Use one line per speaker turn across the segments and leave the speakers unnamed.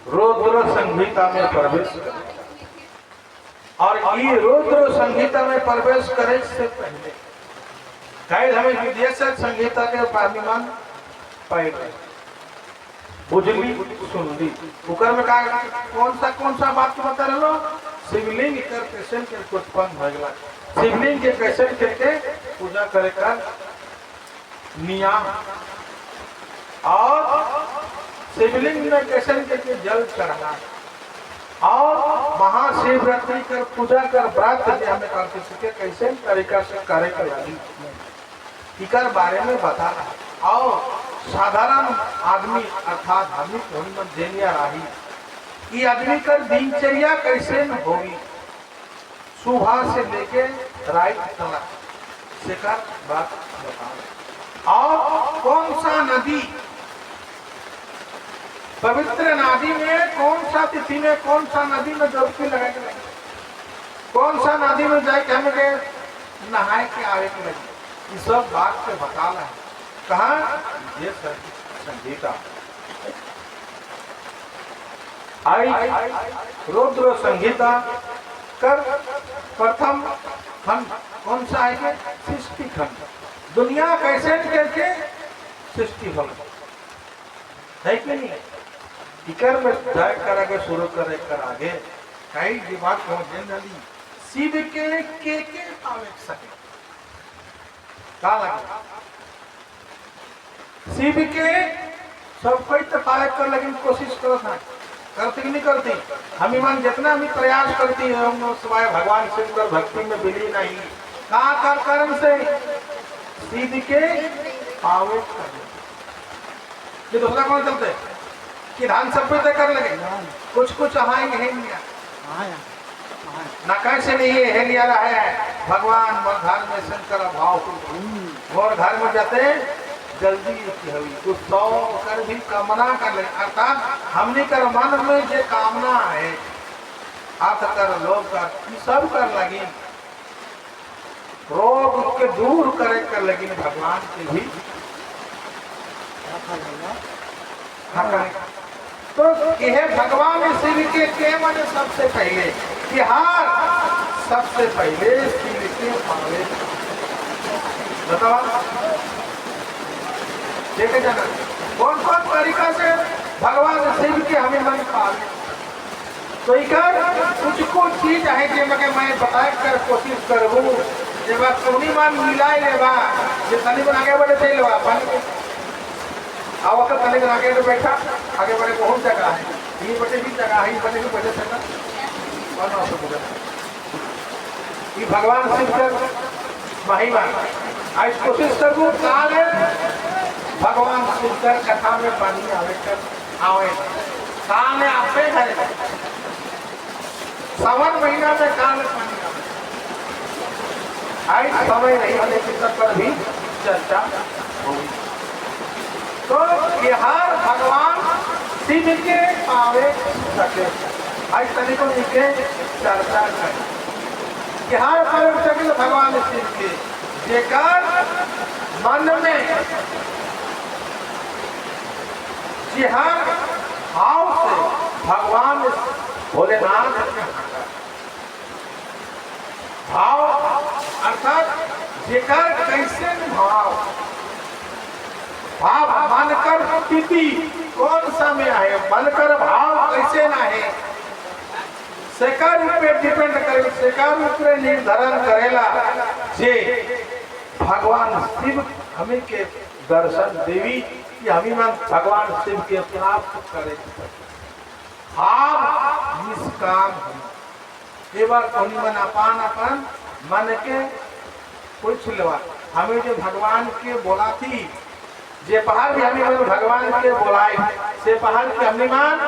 रुद्र संहिता में प्रवेश और ये रुद्र संहिता में प्रवेश करे से पहले शायद हमें विदेशर संहिता के पानीमान पहले बुझली सुनली उकर में का कौन सा बात बता रहे लो शिवलिंग कर पेशेंट के उत्पन्न हो गया शिवलिंग के पेशेंट के पूजा करे का नियम और शिवलिंग में पेशेंट के जल चढ़ाना और महाशिवरात्रि कर पूजा कर व्रत हमें करते सके कैसे तरीका से करे का इकर बारे में बता रहा और साधारण आदमी अर्थात धार्मिक देनिया रही कि आदमी का दिनचर्या कैसे न होगी सुबह से लेके रात तक से कर बात बता और कौन सा नदी पवित्र नदी में कौन सा तिथि में कौन सा नदी में डुबकी लगाए कौन सा नदी में जाए हमें के नहाए के आवे के लगे ये सब बात से बता रहा है कहा ये संगीता आई रुद्र संगीता कर प्रथम खंड कौन सा है सृष्टि खंड दुनिया कैसे करके सृष्टि फल है कि नहीं इकर में जाए कर आगे शुरू करे कर आगे कई दिमाग को जनरली शिव के पावे सके का लगे शिव के सब कोई तो पावे कर लेकिन कोशिश करो था करती कि नहीं करती हम ईमान जितना भी प्रयास करती है हम सिवाय भगवान शिव कर भक्ति में विलीन नहीं का कर कर्म से शिव के पावे ये दूसरा कौन चलते कि धान सब पे कर लगे कुछ आएंगे है ना कैसे नहीं है लिया रहा है भगवान मोर घर में शंकर भाव मोर घर में जाते जल्दी कुछ सौ कर भी कामना कर ले अर्थात हमने कर मन में जो कामना है अर्थ कर लोग कर सब कर लगी रोग के दूर करे कर लगी भगवान के भी तो यह भगवान शिव के मन सबसे पहले तिहार सबसे पहले शिव के पावे बताओ देखे जाना कौन कौन तरीका से भगवान शिव के हमें मन पावे तो इकर कुछ चीज है कि मैं बताए कर कोशिश करूँ जब सोनी मान मिलाए लेवा ये तनी बन आगे बढ़े थे लेवा पानी अब वक्त तनी बन आगे बैठा आगे बढ़े बहुत जगह है ये बटे भी जगह है ये बटे भी बटे सकता ये भगवान शिव का महिमा आज कोशिश करूँ काल भगवान शिव कर कथा में पानी आवे काल में आपे घरे सावन महीना में काल में पानी आवे आज समय नहीं होने की सब पर भी चर्चा होगी तो बिहार भगवान शिव के पावे सके आज तनिको नीचे चर्चा करें बिहार पावे सके भगवान शिव के जेकर मन में जिहार भाव से भगवान भोलेनाथ भाव अर्थात जेकर कैसे भाव मानकर स्थिति कौन सा में है मानकर भाव कैसे ना है सेकर पे डिपेंड करे सेकर पे निर्धारण करेला जे भगवान शिव हमें के दर्शन देवी कि हमें भगवान शिव के प्राप्त करे आप निष्काम एक बार कोनी मन अपन मन के पूछ लेवा हमें जो भगवान के बोला थी जे पहाड़ भी हमें भगवान के बोलाए से पहाड़ के हमने मान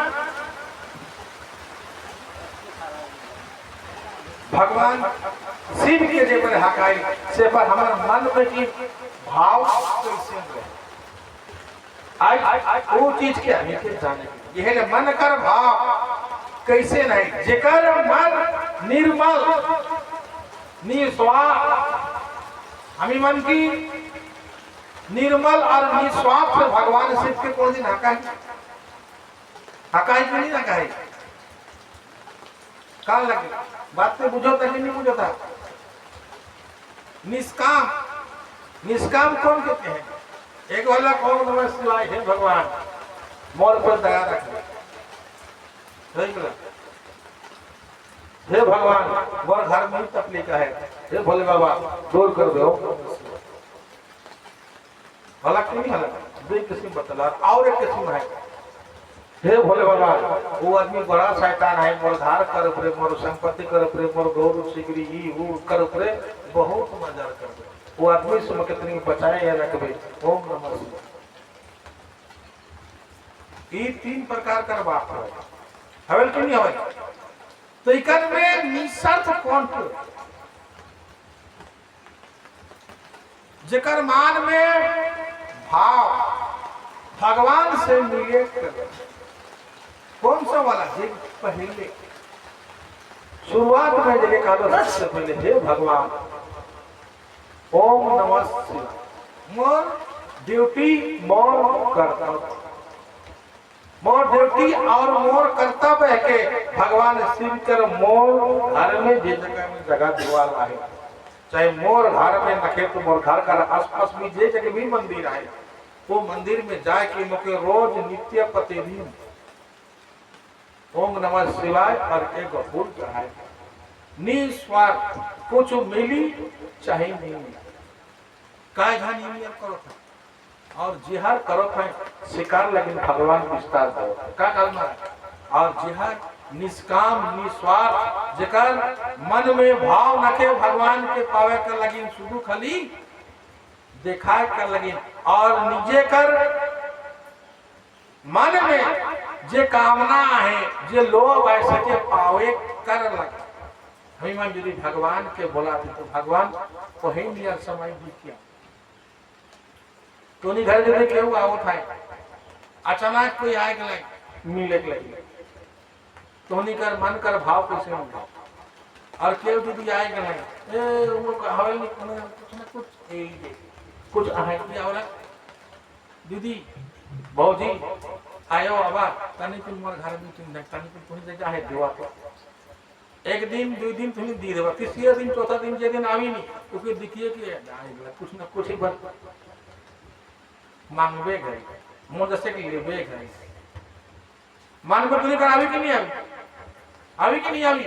भगवान शिव के जे पर हकाई से पर हमारा मन में की भाव कैसे आज वो चीज के हमें के जाने यह मन कर भाव कैसे नहीं जेकर मन निर्मल निस्वार्थ हमें मन की निर्मल और निस्वार्थ से भगवान शिव के कौन दिन हका है कि नहीं हका है? काल लगे बात पे बुझो था कि नहीं बुझो था? निष्काम, निष्काम कौन कहते हैं? एक वाला कौन नमः शिवाय है भगवान मोर पर दया रखे, हे भगवान मोर घर में तकलीफ है, हे भोले बाबा दूर कर दो। भला क्यों नहीं? हला दो किस्म बतला और एक किस्म है, हे भोले बाबा वो आदमी बड़ा शैतान है, मोर धार कर परे, मोर संपत्ति कर परे, मोर गौरव सिगरी ई वो कर परे, बहुत मजा कर दे वो आदमी से कितनी बचाए या रखबे। ओम नमः शिवाय। ये तीन प्रकार का बात है, हवेल क्यों नहीं हवेल? तो इकन में निशर्त कौन को जेकर मान में भाव भगवान से मिले कर कौन सा वाला है? पहले शुरुआत में जगह कहा सबसे पहले हे भगवान ओम नमः शिवाय मोर ड्यूटी मोर कर्तव्य, मोर ड्यूटी और मोर कर्तव्य है के भगवान शिव कर मोर घर में जे जगह दीवार है, चाहे मोर घर में नखे तो मोर घर का आसपास में जे जगह भी मंदिर है वो मंदिर में जाए के मोके रोज नित्य प्रतिदिन ओम नमः शिवाय और एक फूल चढ़ाए, निस्वार्थ कुछ मिली चाहे नहीं मिली काय घानी नियम करो था और जिहार करो था शिकार लेकिन भगवान विस्तार दो का करना है। और जिहार निष्काम निस्वार्थ जेकर मन में भाव नखे भगवान के पावे कर लगी शुद्ध खाली दिखाए कर लगी और निजे कर मन में जे कामना है जे लोभ है सके पावे कर लगे। हमें यदि भगवान के बोलाते तो भगवान को ही लिया समय भी किया तो नहीं घर जब केहू आवत है अचानक कोई आए के लगे मिले के लगे तो नहीं कर मन कर भाव कैसे होगा और केहू दीदी आए के लगे ए वो हवेली कुछ न कुछ आए की आवला दीदी भौजी आयो आवा तनी तुम मोर घर में तुम तनी तुम कोई जगह है देवा को एक दिन दो दिन तुम दी देवा तीसरे दिन चौथा दिन जे दिन आवी नहीं तो फिर दिखिए कि आएगा कुछ न कुछ ही बात मांगवे गए मोर जैसे कि लेवे गए मान को तुम कर आवी कि नहीं आवी कि नहीं आवी?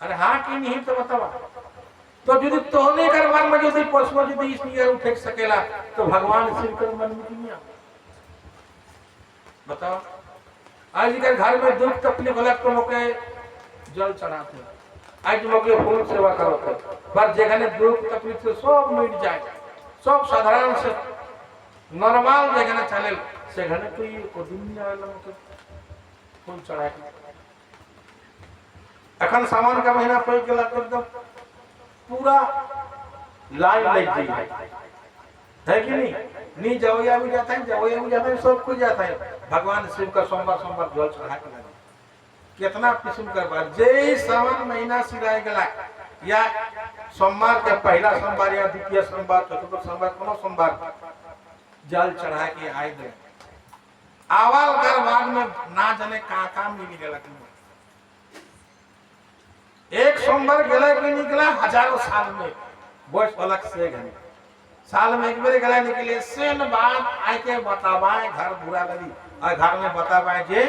अरे हाँ कि नहीं तो बतावा तो यदि तोहने कर मन में यदि पशु यदि इसलिए उठे सकेला तो भगवान शिव कर मन में नहीं आवे बताओ। आज के घर में दुख तकलीफ अलग तो मोके जल चढ़ाते आज मोके फूल सेवा करो पर जेखने दुख तकलीफ से सब मिट जाए सब साधारण से नॉर्मल जेखने चले से घने कोई को दुनिया वाला मोके फूल चढ़ाए अखन सामान का महीना पड़ गेला एकदम पूरा लाइन लग गई है कि नहीं जवैया भी जाता है जवैया भी जाता है सब कुछ जाता है भगवान शिव का सोमवार सोमवार जल चढ़ा के लगे कितना किस्म का बात जे सावन महीना सिराय गला या सोमवार के पहला सोमवार या द्वितीय सोमवार चतुर्थ सोमवार कोनो सोमवार जल चढ़ा के आए गए आवाल कर बाद में ना जाने का मिल गया एक सोमवार गला के निकला हजारों साल में बस अलग से घने साल में एक बार गला निकले सेन बात आए के बतावाए घर बुरा लगी और घर में बतावाए जे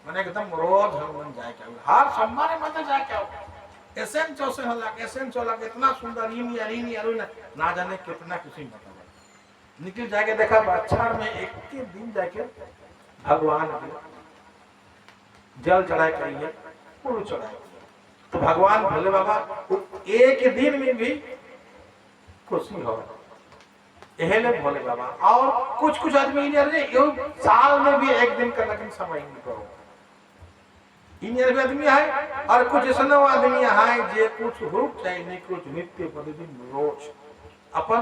मैंने एकदम रोज मन जाए क्या हर सोमवार में जाए क्या एसएन 64 लाख एसएन 16 लाख इतना सुंदर इन यार ना जाने कितना किसी बतावा निकल जाके देखा बादशाह में एक के दिन जाके भगवान जल चढ़ाए करिए फूल चढ़ाए तो भगवान भोले बाबा एक दिन में भी खुशी हो एहले भोले बाबा और कुछ आदमी साल में भी एक दिन का लेकिन समय नहीं करो इन आदमी है और कुछ ऐसा आदमी है जे कुछ हो चाहे नहीं कुछ नित्य प्रतिदिन रोज अपन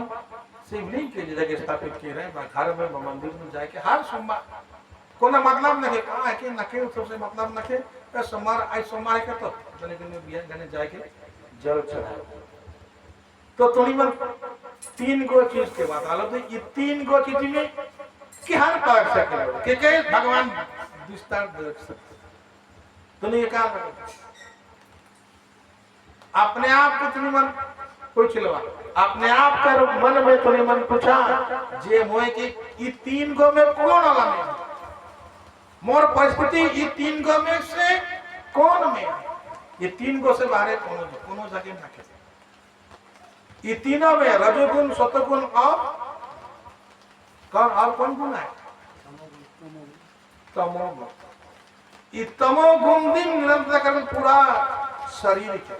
शिवलिंग के जगह स्थापित किए रहे घर में मंदिर में जाके हर सोमवार कोना मतलब नखे कहाँ के नखे सबसे मतलब नखे सोमवार आज सोमवार के तो गने बिया गने जाके जल चढ़ाए तो तुम मन 3 गो चीज के बात आलो, तो ये 3 गो चीज में क्या पार सके के भगवान विस्तार देख सकते। तुम ये काम अपने आप को तुम मन पूछ लो, अपने आप कर मन में तुम मन पूछा जे मोए कि ये 3 गो में कौन वाला में मोर परिस्थिति, ये 3 गो में से कौन में, ये 3 गो से बाहर कोनो जगह ना के। ये तीनों में रजोगुण, सतोगुण और कौन गुण है? तमोगुण। ये तमोगुण दिन निरंतर करने पूरा शरीर के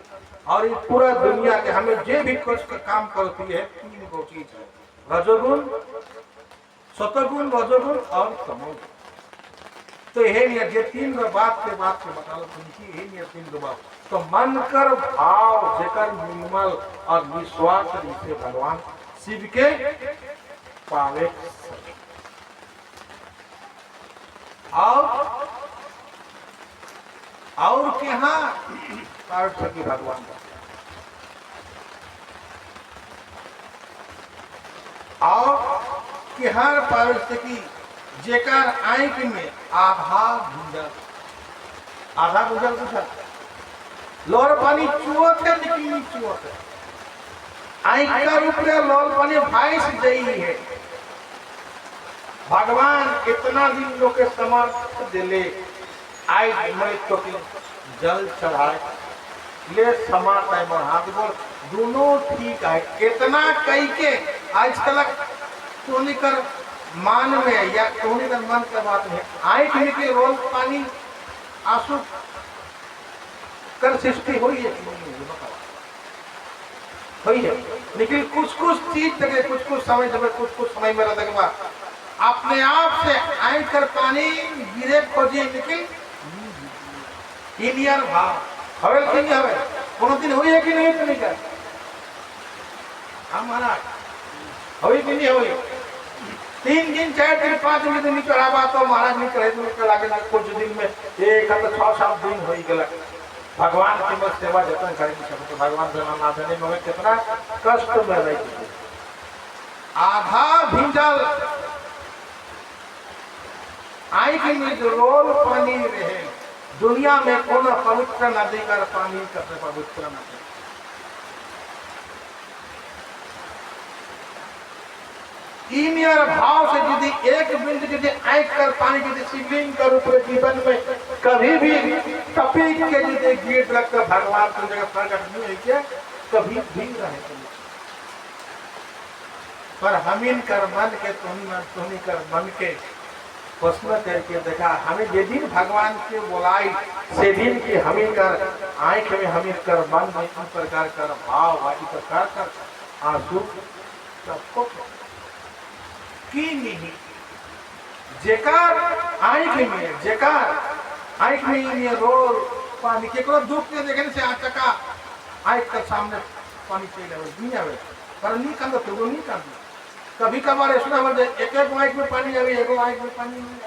और ये पूरा दुनिया के हमें जे भी कुछ काम करती है 3 गो चीज है, रजोगुण, सतोगुण, रजोगुण और तमोगुण। तो यही नहीं ये 3 गो बात के बता लो तुमकी, यही नहीं 3 गो बात। तो मन कर भाव जेकर निर्मल और निस्वार्थ से भगवान शिव के पावे और के यहाँ पार्थ की भगवान और कि हर पार्थ की जेकर आंख में आधा गुजर पूछा लोर पानी चुअत है लेकिन नहीं चुअत है, आंख का रूप में लोर पानी भाई से गई है। भगवान इतना दिन लोग के समर्थ दिले आई मैं तो जल चढ़ाए ले समा टाइम हाथ बोल दोनों ठीक है। इतना कई के आजकल टोनी कर मान में या टोनी कर मन का बात में आंख निकले रोल पानी आंसू कर सृष्टि हुई है लेकिन कुछ चीज तक कुछ समय जब कुछ समय में रहता के बाद अपने आप से आंख कर पानी गिरे खोजे लेकिन इंडियन भाव हवे कि नहीं हवे कोनो दिन हुई है कि नहीं तो नहीं कर हमारा हवे कि नहीं हुई 3 दिन 4 दिन 5 दिन नहीं चढ़ावा तो महाराज नहीं करे तो निकल आगे कुछ दिन में एक तो 6-7 दिन हो गया। भगवान की मत सेवा जतन करेंगे तो भगवान से नाम आने में कितना कष्ट में रही आधा भिंजल आई की में रोल पानी रहे दुनिया में कोनो पवित्र नदी का पानी कैसे पवित्र नदी ईमियर भाव से यदि एक बिंदु यदि आंख कर पानी यदि शिवलिंग का रूप में जीवन में कभी भी टपी के यदि गिर लगकर भगवान की जगह प्रकट नहीं है क्या कभी भी रहे पर हमीन कर मन के तुनी कर मन के प्रश्न करके देखा हमें जे दिन भगवान के बोलाई से दिन की हमीन कर आंख में हमीन कर मन में इस प्रकार कर भाव इस प्रकार कर आंसू सबको की नहीं जेकार आंख में ये रोल पानी के को दुख के देखने से आचका आंख के सामने पानी चले नहीं आवे पर नहीं कंद तो नहीं कंद कभी कभार ऐसा हो जाए एक आंख में पानी आवे एक आंख में पानी नहीं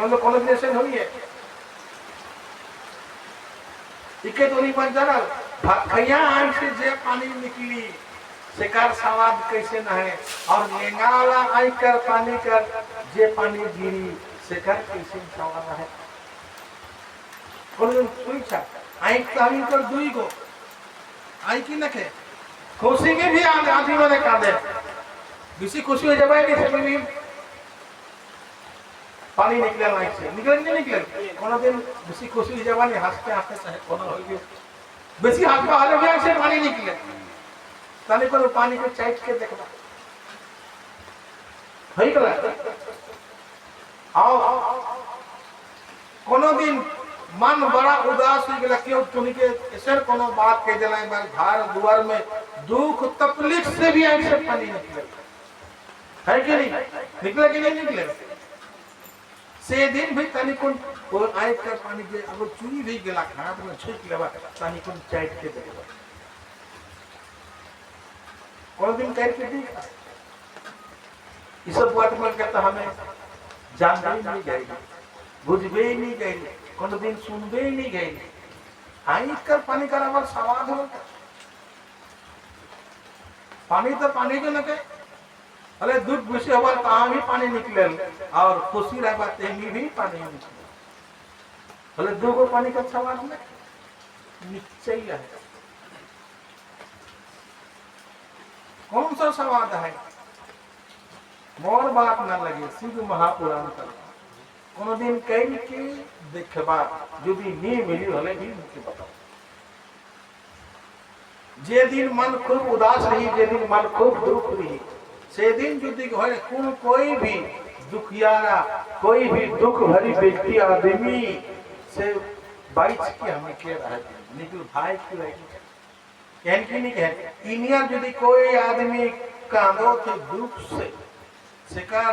आवे कोनो देशन होई है इके तो नहीं बन जाना भखैया आंख से जे पानी निकली शिकार स्वाद कैसे न है और लेंगा वाला आंख कर पानी कर जे पानी गिरी शिकार कैसे स्वाद है कोन सुई छा आंख ताही कर दुई गो आंख न के खुशी के भी आदमी वाले कांदे बेसी खुशी हो जाए नहीं से भी पानी निकले आंख से नहीं निकले कोनो दिन बेसी खुशी हो जाए हंसते हंसते चाहे कोनो हो गयो बेसी हाथ में हाले भी से पानी निकले ताने को पानी को चाट के देखना हई गला आओ कोनो दिन मन बड़ा उदास हो गया क्यों तुनी के ऐसे कोनो बात कह देला एक बार घर द्वार में दुख तकलीफ से भी आंख से पानी निकले है कि नहीं निकले कि नहीं निकले से दिन भी तानी को आंख का पानी के अगर चुनी भी गेला हाथ में छीक लेबा तानी को चाट के देखबा और दिन करके देखा इस सब बात में कहता हमें जानते ही नहीं गए बुझबे ही नहीं गए कोनो दिन सुनबे ही नहीं गए आंख कर पानी का अगर सवाल हो पानी तो पानी के नके अरे दुख विषय हुआ कहाँ भी पानी निकले और खुशी रह बाते भी पानी निकले बोले दो को पानी का सवाल में निश्चय है। कौन सा सवाद है मोर बात न लगे शिव महापुराण कर कोनो दिन कई के देखबा यदि नहीं मिली हले भी मुझे बताओ। जे दिन मन खूब उदास रही जे दिन मन खूब दुख रही से दिन यदि कोई भी दुखियारा कोई भी दुख भरी व्यक्ति आदमी से बाइच के हमें के रहा निकल भाई की रही कहन की नहीं कह इनियर यदि कोई आदमी कांदो थे दुख से शिकार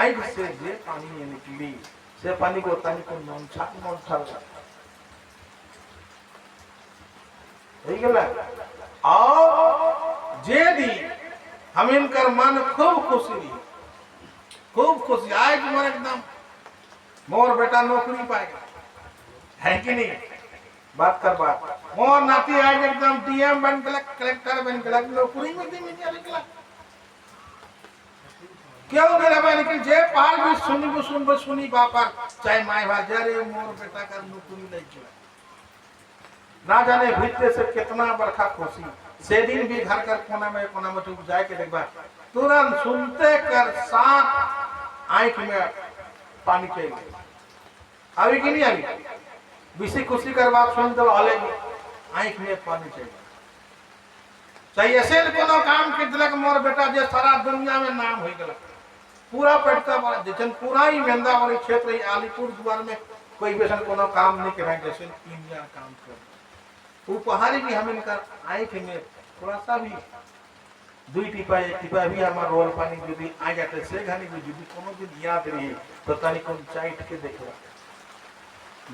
आग से जे पानी में निकली से पानी को तनी को नॉन छा और जे दी हम इनकर मन खूब खुशी आज मोर एकदम मोर बेटा नौकरी पाएगा है कि नहीं बात कर बात मोर नाती आज एकदम डीएम बन गया कलेक्टर बन गया नौकरी में दी मिल निकला क्यों मेरा भाई निकल जे पहाड़ भी सुनी बापर चाहे माय भाजा रे मोर बेटा का नौकरी नहीं किया ना जाने भीतर से कितना बरखा खुशी से दिन भी घर कर कोना में चुप जाए के देखबा तुरंत सुनते कर साथ आंख में पानी चाहिए अभी की नहीं अभी विषय खुशी कर बात सुन तो हले आंख में पानी चाहिए ऐसे कोनो काम के दिलक मोर बेटा जे सारा दुनिया में नाम हो गया पूरा पड़ता बड़ा जैसे पूरा ही मेंदा वाले क्षेत्र आलीपुर द्वार में कोई बेसन कोनो काम नहीं कर रहे जैसे इंडिया काम कर उपहारी भी हम इनका आंख में थोड़ा सा भी दुई टिपा एक टिपा भी हमारा रोल पानी यदि आ जाते से घनी भी यदि कोनो दिन याद रही तो तनी कोन चाइट के देखबा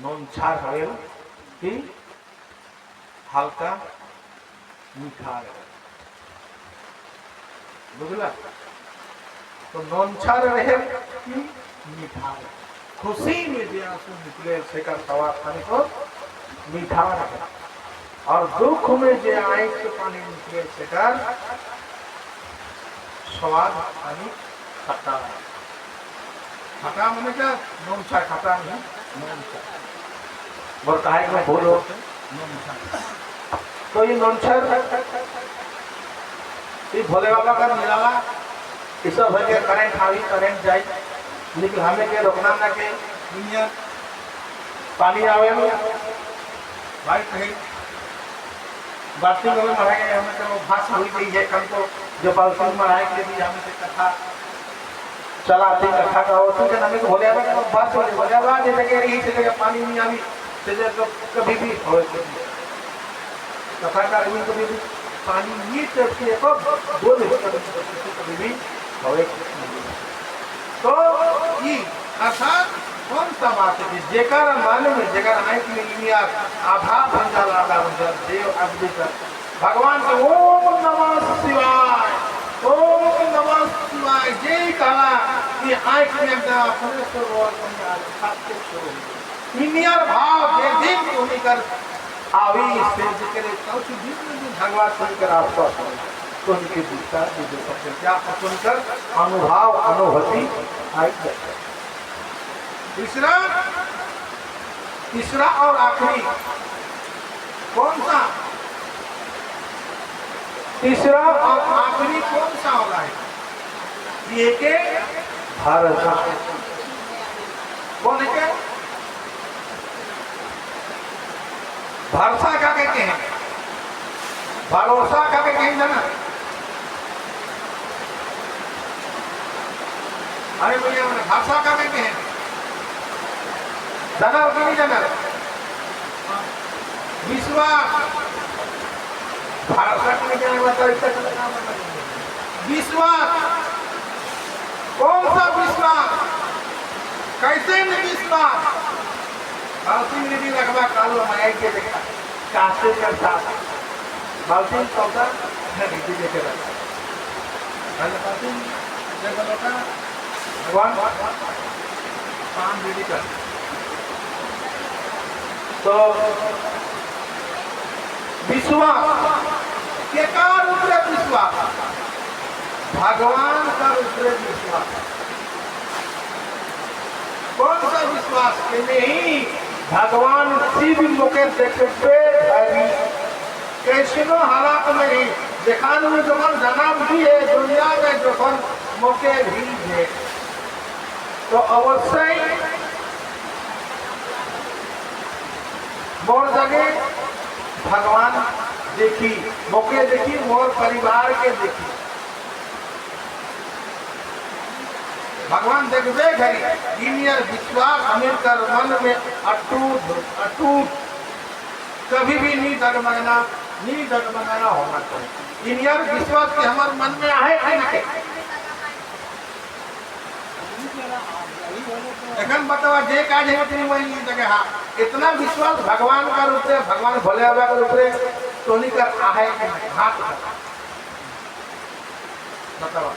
नॉन छार है कि हल्का मीठा है बुझला तो नॉन छार रहे कि मीठा खुशी में जे आंसू निकले से का सवाद तनी को मीठा है और दुख में जे आंख से पानी निकले से का स्वाद पानी खट्टा खट्टा मैंने क्या नॉनछा खट्टा नहीं नॉनछा बोलता है मैं बोलो नॉनछा तो ये नॉनछा ये भोले बाबा का निराला इस सब है करंट आवी करंट जाए लेकिन हमें के रोकना ना के दुनिया पानी आवे में भाई कहीं बातचीत में मराएंगे हमें तो भाषा हुई गई है कल को जो बालसिंह महाराज के भी हमें से कथा चलाते कथा का होती है हमें भोले बाबा का बात बोले भोले बाबा जैसे कि यही से जगह पानी नहीं आवी जैसे तो कभी भी होए कथा का आदमी कभी भी पानी ये करती है कब बोले कभी भी होए तो ये अर्थात कौन सा बात है जेकर मन में जेकर आंख में इनिया आभा बन जाला देव अद्भुत भगवान के ओम नमः शिवाय जय कहा कि आंख में एकदम अपने स्वरूप इनियर भाव जे दिन को निकर आवी से जिक्र कौन दिन भगवान सुनकर आसपास तो उनके विचार जो सबसे क्या सुनकर अनुभव अनुभूति आई। तीसरा और आखिरी कौन सा तीसरा और आखिरी कौन सा हो रहा है ये के भरोसा कौन है भरोसा का कहते हैं भरोसा का कहते हैं जाना अरे भैया मैंने भरोसा का कहते हैं जाना कि नहीं जाना विश्वास भरोसा के लिए विश्वास कौन सा विश्वास कैसे में विश्वास बालसिंह ने भी रखवा कालो माया के देखा कासे करता बालसिंह कौता नहीं भी देखे रखा पहले बालसिंह जब लोटा भगवान काम विधि कर तो विश्वास केकार ऊपर विश्वास, भगवान का ऊपर विश्वास। कौन सा विश्वास के नहीं भगवान शिव मुके देखते कैसनो हालात में ही देखान में जब जन्म भी है दुनिया में जो मौके भी है तो अवश्य मोर जगह भगवान देखी मौके देखी मोर परिवार के देखी भगवान देखते घड़ी इनियर विश्वास हमें कर मन में अटूट अटूट कभी भी नहीं डगमगाना होना चाहिए। इनियर विश्वास के हमारे मन में आए कि नहीं एखन बतावा जे काज है उतनी वही जगह हाँ इतना विश्वास भगवान का रूप से भगवान भोले बाबा का रूप से तो नहीं कर आहे कि नहीं हाथ बतावा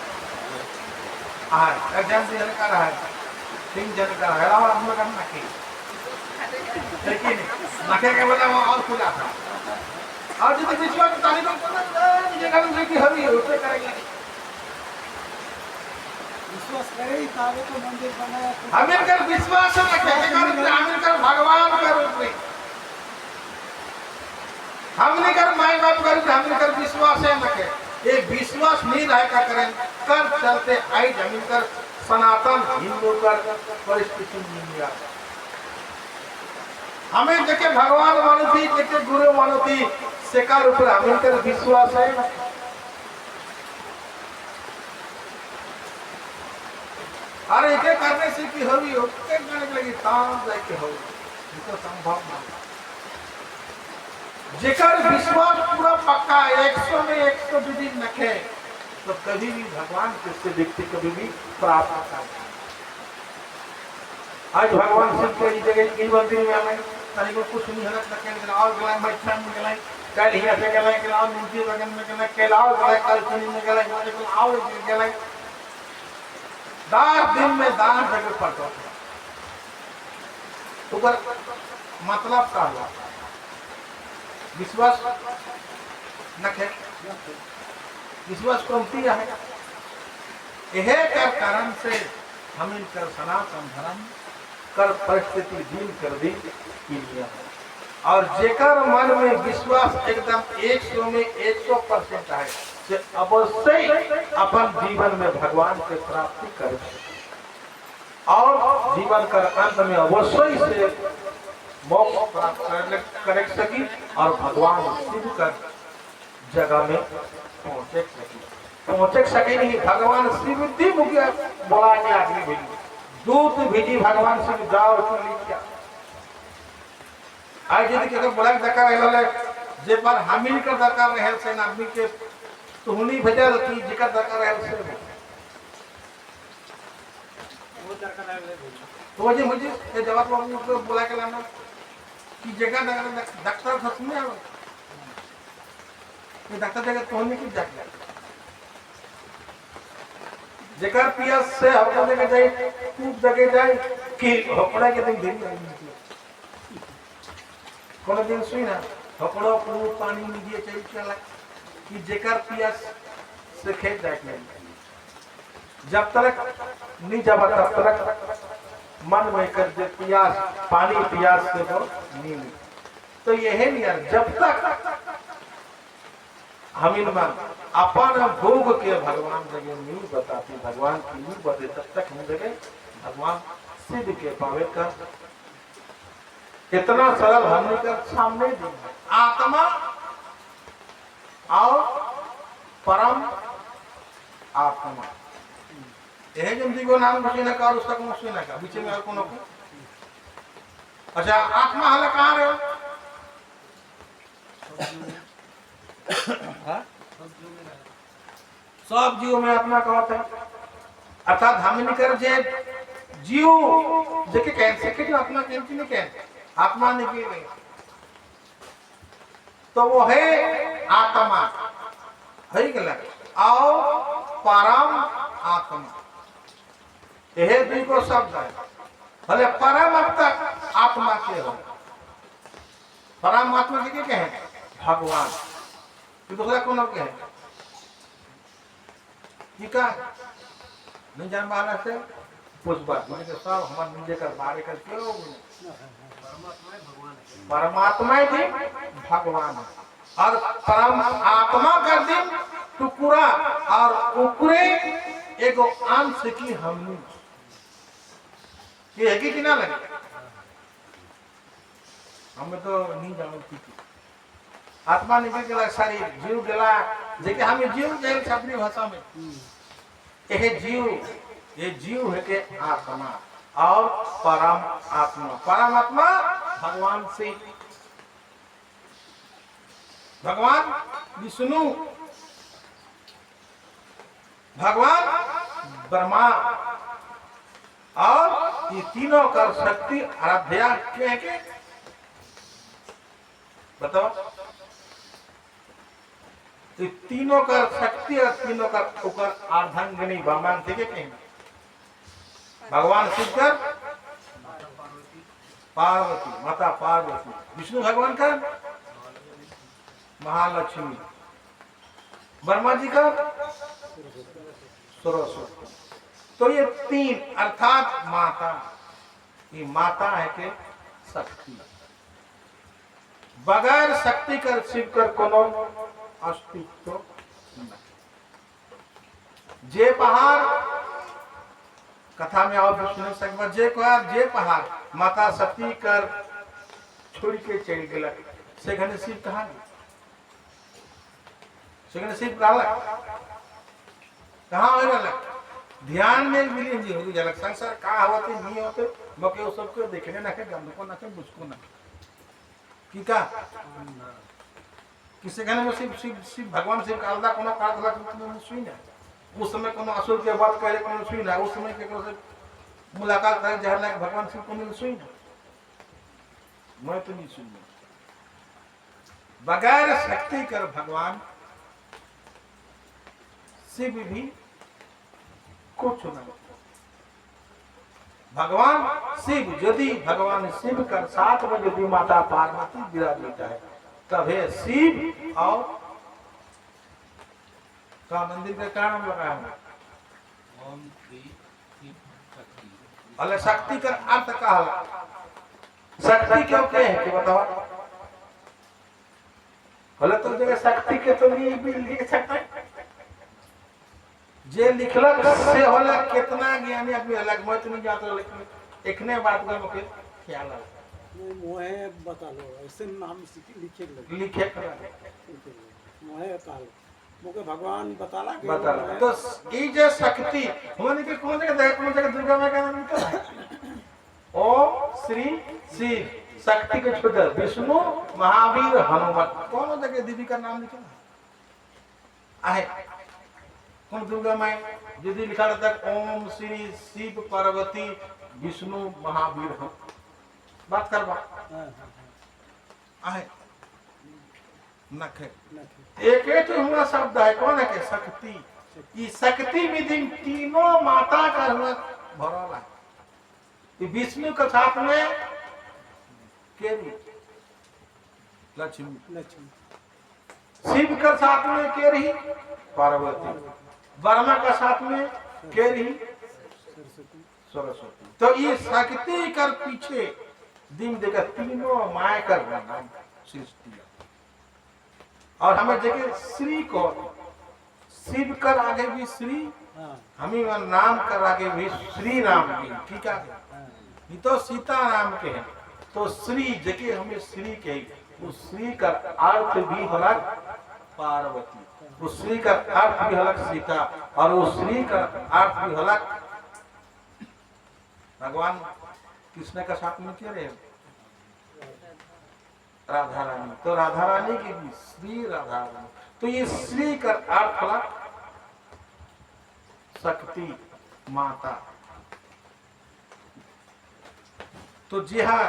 आहे एक जन से कर रहा है 3 जन का है और हम लोग हम नखे लेकिन नखे के बोला और खुला था और जो विश्वास तारीफ करना ये कारण से कि हम ये उसे करेंगे
विश्वास करे तावे तो मंदिर बनाया
हमें कर विश्वास रखे हमें कर भगवान का रूप में हमने कर माय बाप कर हमने कर विश्वास है रखे ये विश्वास नहीं रहे का करें कर चलते आई जमीन कर सनातन हिंदू कर परिस्थिति नहीं आ हमें देखे भगवान मानती देखे गुरु मानती सेकार ऊपर हमें कर विश्वास है अरे एक करने से की होगी ओके करने लगी ताम जाके हो ये तो संभव नहीं जेकर विश्वास पूरा पक्का 100 में 100 विधि नखे तो कभी भी भगवान किससे व्यक्ति कभी भी प्राप्त होता है। आज भगवान शिव के जगह की मंदिर में हमें तनी को कुछ नहीं हलक तक और गलाय मैथन में गलाय कल हिया से गलाय के और नीति लगन में गलाय केलाव गलाय कल सुनी में गलाय हमारे को आओ गलाय 10 दिन में दान जगह पड़ता है ऊपर मतलब का हुआ विश्वास नखे विश्वास कमती है यह कर कारण से हम इनकर सनातन धर्म कर परिस्थिति दिन कर दी और जेकर मन में विश्वास एकदम 100 में 100% है से अवश्य अपन जीवन में भगवान के प्राप्ति कर और जीवन कर अंत में अवश्य से मोक्ष प्राप्त कर सकी और भगवान शिव कर जगह में पहुंचे सके नहीं भगवान शिव दी मुझे बोला के आदमी भी दूत भेजी भगवान शिव जाओ चली क्या आज यदि के बोला दरकार रहले जे पर हमीर का दरकार रहल से आदमी के तुहनी भेजल की जिकर दरकार रहल से
वो दरकार है
तो जे मुझे ये जवाब को बोला के लाना कि जगह डॉक्टर फसने आओ ये डॉक्टर जगह तोहनी की जाके जेकर पियस से हफ्ता जगह जाए खूब जगह जाए कि हपड़ा के दिन दिन कोनो दिन सुई ना हपड़ा को पानी में दिए चाहिए चला कि जेकर पियस से खेत जाके जब तक नहीं जब तब तक मन में कर दे प्यास पानी प्यास से वो नहीं तो यह नहीं जब तक हम इनमें अपन भोग के भगवान जगह नहीं बताती भगवान की नहीं बते तब तक हम जगह भगवान सिद्ध के पावे कर इतना सरल हमने कर सामने दी आत्मा और परम आत्मा यह जल्दी को नाम बची ना का और उसका कौन सुना का बीच में और कौन को अच्छा आत्मा हाल कहाँ रहे सब जीव में आत्मा का होता है अर्थात हम नहीं कर जे जीव जेके कह सके जो आत्मा कहती नहीं कह आत्मा नहीं कह रही तो वो है आत्मा है गला आओ परम आत्मा यह दुई को शब्द है भले परम तक आत्मा के हो परम आत्मा के क्या है भगवान कि दूसरा कौन हो गया है ये का नहीं जान पाना से कुछ बात मुझे तो सब हमारे मुझे कर बारे कर क्यों परमात्मा ही भगवान है। और परम आत्मा कर दी तो पूरा और ऊपरे एगो अंश की हमनी ये है कि ना लगे हमें तो नहीं जानू की आत्मा निकल गेला शरीर जीव गेला जेके हमें जीव गए अपनी भाषा में ये जीव है के आत्मा और परमात्मा भगवान से भगवान विष्णु भगवान ब्रह्मा और ये तीनों का शक्ति आराध्या क्या है के बताओ तो तीनों का शक्ति और तीनों का ऊपर अर्धांगिनी भगवान थे के कहीं भगवान शिव कर पार्वती माता पार्वती विष्णु भगवान का महालक्ष्मी ब्रह्मा जी का सरस्वती तो ये तीन अर्थात माता ये माता है के शक्ति बगैर शक्ति कर शिव कर कोनो अस्तित्व नहीं जे पहाड़ कथा में आओ सुन सकते जे पहाड़ माता सती कर छोड़ के चल गया से घने शिव कहाँ से शिव कहाँ हो रहा ध्यान में मिली जी हो जलक संसार कहाँ होते नहीं होते मके वो सबको देखने ना के गंध को ना के मुझको ना की का किसी घने में शिव शिव शिव भगवान शिव का अलदा कोनो काल लग सुई ना उस समय कोनो असुर के बात करे कोनो सुई ना उस समय के से मुलाकात करे जहर लायक भगवान शिव को नहीं सुई ना मैं तो नहीं सुई बगैर शक्ति कर भगवान शिव भी कुछ नहीं भगवान शिव यदि भगवान शिव का साथ में यदि माता पार्वती विराजित है तभी शिव और का मंदिर का क्या नाम लगाया है अल्लाह शक्ति का अर्थ का शक्ति क्यों के है कि बताओ बोले तो जगह शक्ति के तो नहीं भी लिख सकता जे लिखलक से होला कितना ज्ञानी आदमी अलग मैं तो नहीं जाता लेकिन एकने बात का मुझे ख्याल है
मोहे बता लो ऐसे नाम लिखे मोहे काल मुके भगवान बताला
तो ई जे शक्ति होने के कौन जगह दुर्गा मां का नाम निकला है ओम श्री शिव शक्ति के छोड़ विष्णु महावीर हनुमान कौन जगह देवी का नाम निकला है कौन दुर्गा माई यदि लिखा रहता है ओम श्री शिव पार्वती विष्णु महावीर हम बात करवा आहे नखे एक तो हुआ शब्द है कौन है के शक्ति ये शक्ति विधि तीनों माता का हुआ भरल है ये विष्णु के साथ में केरी लक्ष्मी शिव के साथ में केरी पार्वती ब्रह्मा का साथ में केरी सरस्वती तो ये शक्ति कर पीछे दिन देगा तीनों माय कर नाम सृष्टि और हमें जगह श्री को शिव कर आगे भी श्री हमें नाम कर आगे भी श्री राम की ठीक है ये तो सीता राम के हैं तो श्री जगह हमें श्री के उस श्री का अर्थ भी होला पार्वती उस श्री का अर्थ भी होला सीता और उस श्री का अर्थ भी होला भगवान कृष्ण का साथ में क्या रहे राधा रानी तो राधा रानी की भी श्री राधा रानी तो ये श्री का अर्थ होला शक्ति माता तो जी हाँ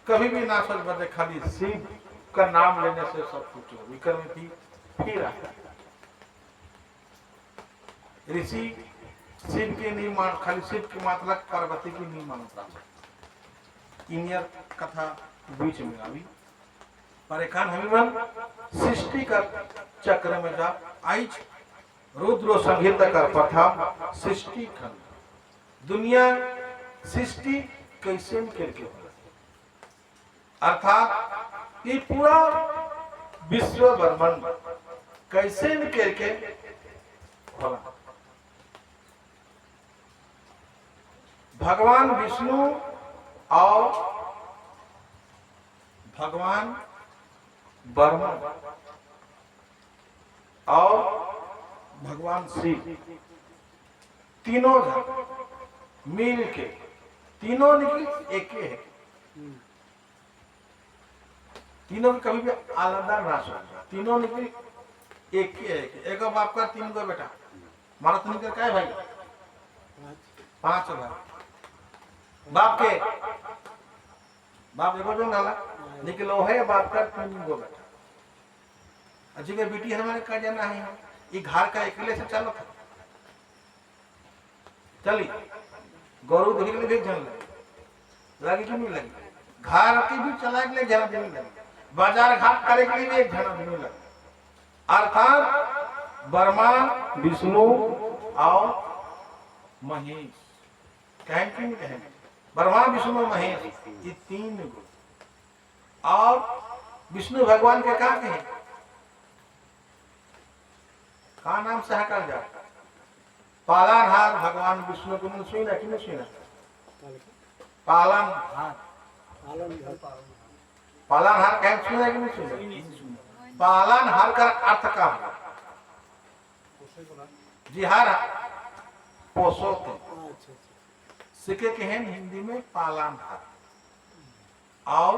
कभी भी ना सोच बदले खाली शिव का नाम लेने से सब कुछ हो विक्रम थी फिर ऋषि शिव के नहीं मान खाली शिव के मतलब पार्वती की नहीं मानता इंडियर कथा बीच में अभी पर एखन हमीमन सृष्टि का चक्र में जा आई रुद्र संहित का प्रथम सृष्टि खंड दुनिया सृष्टि कैसे करके होला अर्थात ये पूरा विश्व ब्रह्मांड कैसे करके होला भगवान विष्णु और भगवान ब्रह्मा और भगवान शिव तीनों मिल के तीनों निकले एक ही है तीनों की कभी भी आलादा ना सोचा तीनों निकले एक ही है एक बाप का 3 गो बेटा मारा तो निकल क्या भाई 5 भाई बाप के बाप एगो जो डाला निकलो है बाप का 3 गो बेटा अच्छी के बेटी हमारे का जाना है ये घर का अकेले से चलो था चली गौरव देखे के लिए भी जन लगे कि नहीं लगी घर की भी चला के लिए जन देने लगे बाजार घाट करे के लिए भी एक जन देने लगे अर्थात ब्रह्मा विष्णु और महेश कहें कि नहीं कहें ब्रह्मा विष्णु महेश ये 3 गुण और विष्णु भगवान के कहा कहें का नाम से हकल जा पालनहार भगवान विष्णु को सुना कि नहीं सुना पालनहार पालनहार कहें सुना कि नहीं सुना पालनहार का अर्थ क्या है जी हार पोषोते सिके के हैं हिंदी में पालनहार और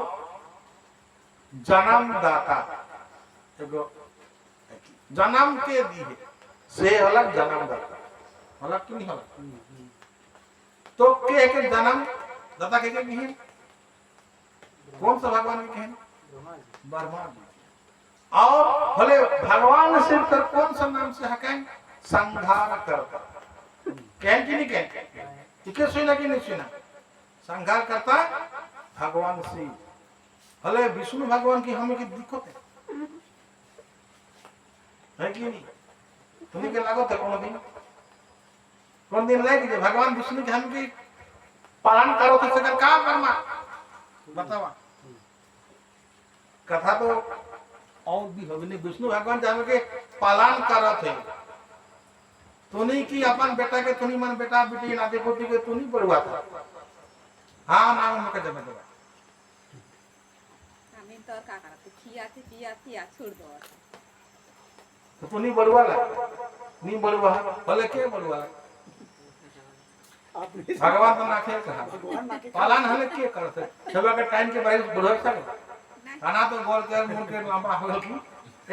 जन्मदाता जन्म के दिए से अलग जन्मदाता अलग क्यों नहीं अलग तो के जन्म दाता के हैं कौन सा भगवान के हैं ब्रह्मा जी और भले भगवान शिव कर कौन सा नाम से हकें संहार करता कहें कि नहीं कहें ठीक है सुना कि नहीं सुना संहार करता भगवान शिव भले विष्णु भगवान की हमें की दिक्कत है कि नहीं तुम्हें क्या लागो थे कौन दिन लगे भगवान विष्णु के हम की पालन करो तो सकर का कर्मा बतावा कथा तो और भी होगी विष्णु भगवान जाने के पालन करो थे तुनी की अपन बेटा के तुनी मन बेटा बेटी नाते पोती के तुनी बड़ुआ था हाँ नाम मका जब दवा
हमें तो का करा तो पिया छोड़ दो
तो तुनी बड़ुआ ला नहीं बड़ुआ भले के बड़ुआ भगवान तो ना खेल कहा पालन हले के करते सेवा के टाइम के बाहर बढ़ो सक खाना तो गोल कर मुंह के लंबा हो गई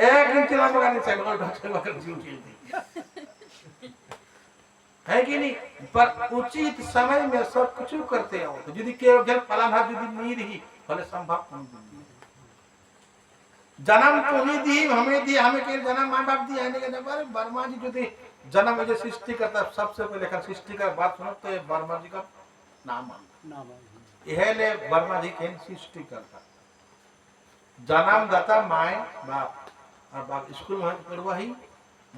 एक दिन चला मगा नहीं चल गोल ढोल कर जीव खेलती है कि नहीं पर उचित समय में सब कुछ करते हो तो यदि केवल पालन हाथ यदि नहीं रही भले संभव नहीं जन्म तो नहीं दी हमें दी हमें के जन्म मां बाप दी आने के बारे वर्मा जी यदि जन्म जो सृष्टि करता सबसे पहले का सृष्टि का बात सुनो तो वर्मा जी का नाम यह ले वर्मा जी के सृष्टि करता जन्म दाता माए बाप और बाप स्कूल में पढ़वा ही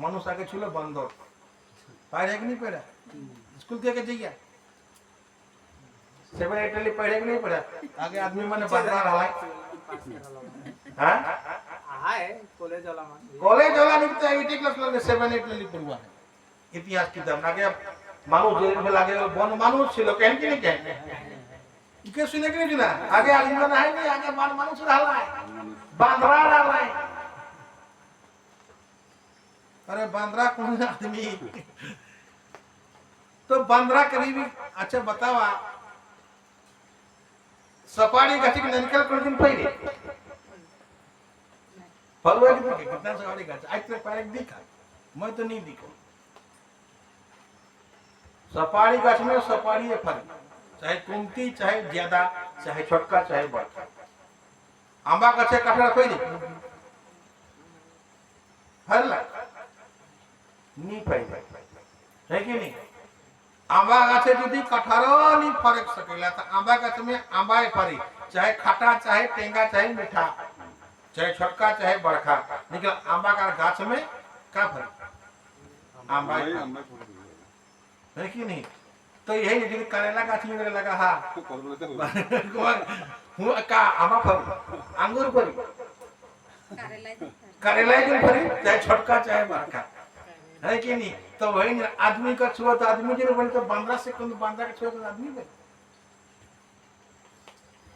मनुष्य के छुलो बंदर पढ़े कि नहीं पढ़ा स्कूल के जइया 7 8 ले पढ़े कि नहीं पढ़ा आगे आदमी माने बंदरा रहला हां
हाय कॉलेज
वाला नहीं तो 8 क्लास में 7 8 ले पढ़वा है इतिहास किताब ना के मानो जेल में लागे बन मानुष छिलो कहन कि नहीं कहन के सुने कि नहीं सुना आगे आदमी माने है नहीं आगे मानुष रहला है बंदरा रहला है अरे बंदरा कौन आदमी तो बंदरा कभी भी अच्छा बतावा सपाड़ी गाछ के निकल कर दिन पहले फलवा के देखे कितना सपाड़ी गाछ आज तक पैर दिखा मैं तो नहीं दिखो सपाड़ी गाछ में सपाड़ी है फल चाहे कुमती चाहे ज्यादा चाहे छोटका चाहे बड़ा आंबा गाछे कटहल पहले फल नहीं पाई है कि नहीं आंबा गाछे यदि कटहरो नहीं फरक सकेला तो आंबा गाछ में आंबा फरी चाहे खट्टा चाहे टेंगा चाहे मीठा चाहे छोटका चाहे बड़का, लेकिन आंबा का गाछ में क्या फर्क? आंबा है कि नहीं? तो यही यदि करेला गाछ में लगा हा का आंबा फल अंगूर पर करेला के फरी, चाहे छोटका चाहे बड़का, है कि नहीं? तो वही आदमी का छुआ तो आदमी के बने, तो 15 सेकंड 15 के छुआ तो आदमी बने।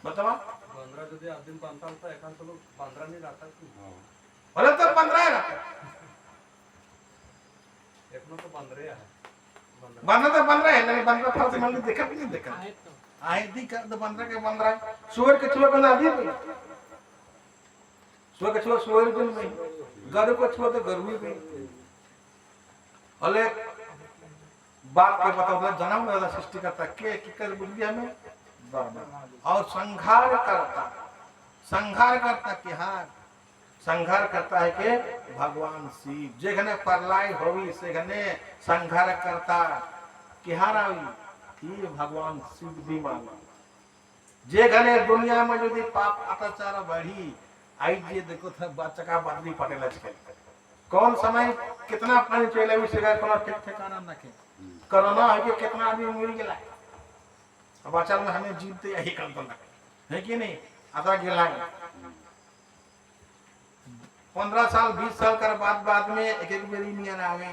बताओ
15 যদি আদিম বানতা হতো এখন তো 15 नहीं रहता
बोले तो 15 है,
এখন তো 15 है
15 तो 15 है, लेकिन 15 फल से मान ली देखा भी नहीं देखा आए दिखा तो 15 के 15 सुअर के छुआ बना दिए पे, सुअर के छुआ सुअर के में, गधे को छुआ तो गरुड़ पे। अले बात के बताओ जन्म वाला सृष्टि करता के कर बुझिया में और संहार करता कि हाँ संहार करता है के भगवान शिव, जेघने प्रलय होवी से घने संहार करता कि हारावी ये भगवान शिव भी माना। जे घने दुनिया में यदि पाप अत्याचार बढ़ी आई जे देखो था बच्चा बदली पटेल कौन समय कितना पानी चले उस जगह कोनो ठीक ठिकाना न के कोरोना है कि कितना आदमी मर गेला, अब अचल में हमें जीवते यही कर दल है कि नहीं? आता गेला 15 साल 20 साल कर बाद में एक एक बेरी नियन आवे,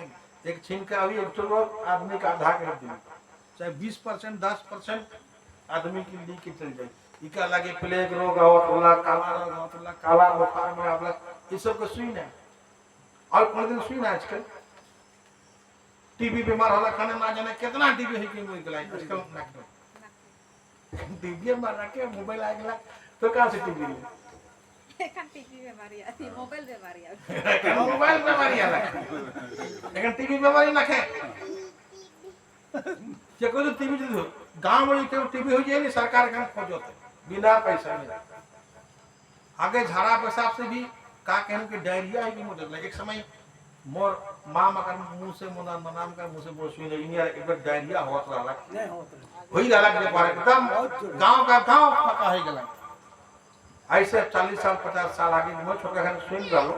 एक छीन के अभी एक तो आदमी का आधा कर दी, चाहे 20% 10% आदमी की ली के चल जाए, इका लगे प्लेग रोग होला, काला रोग होला, काला बुखार में आवला, ये सब को सुई ना और कौन दिन सुई ना आजकल टीबी बीमार होला खाने ना जाने कितना टीबी है कि मोई गला आजकल ना टीबी मार के मोबाइल आ गया तो कहां से टीबी
एखन टीबी बीमारी आती, मोबाइल बीमारी आती,
एखन मोबाइल बीमारी आला, एखन टीबी बीमारी ना खे जे को टीबी जो गांव में के टीबी हो जाए नहीं सरकार का खोजोते बिना पैसा में, आगे झाड़ा पेशाब से भी का कहन के डायरिया है कि मोटर एक समय मोर मां मकर मुंह से नाम का मुंह से बोल सुई नहीं एक बार डायरिया होत रहला
नहीं होता
वही रहला के बारे एकदम गांव का गांव फका है गेला ऐसे 40 साल 50 साल आगे मैं छोटा खान सुन रहलो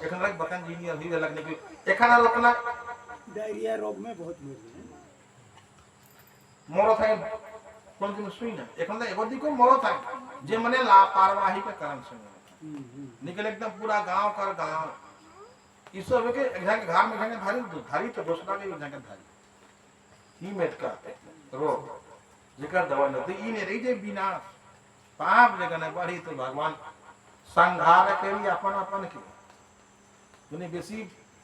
एखन लग बकन इंजीनियर ही लगने के एखन उतना
डायरिया रोग में बहुत मर गए
मोरो था कोन दिन सुई ना एखन एगो दिको मोरो था जे मने लापरवाही के कारण से निकल एकदम पूरा गांव कर गांव ई सब के घर में घने धारी तो दोसरा के जगह धारी ई मेट का रोग जेकर दवा न ई ने रही जे बिना पाप जगह न बढ़ी तो भगवान संहार के लिए अपन के तूने बेसी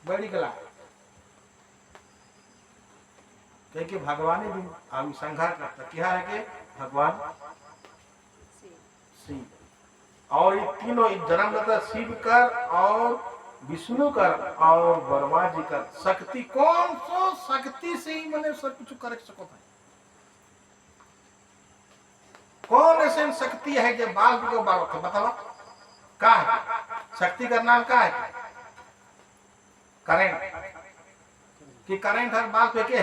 बढ़ी गला कह के भगवान भी हम संहार करता क्या है के भगवान शिव और ये तीनों जन्मदाता शिव कर और विष्णु कर और ब्रह्मा जी कर शक्ति कौन सो शक्ति से ही मैंने सब कुछ कर सको था कौन ऐसे शक्ति है जो बाल को बाल थे बताओ का है शक्ति का नाम का है करंट कि करंट हर बाल पे के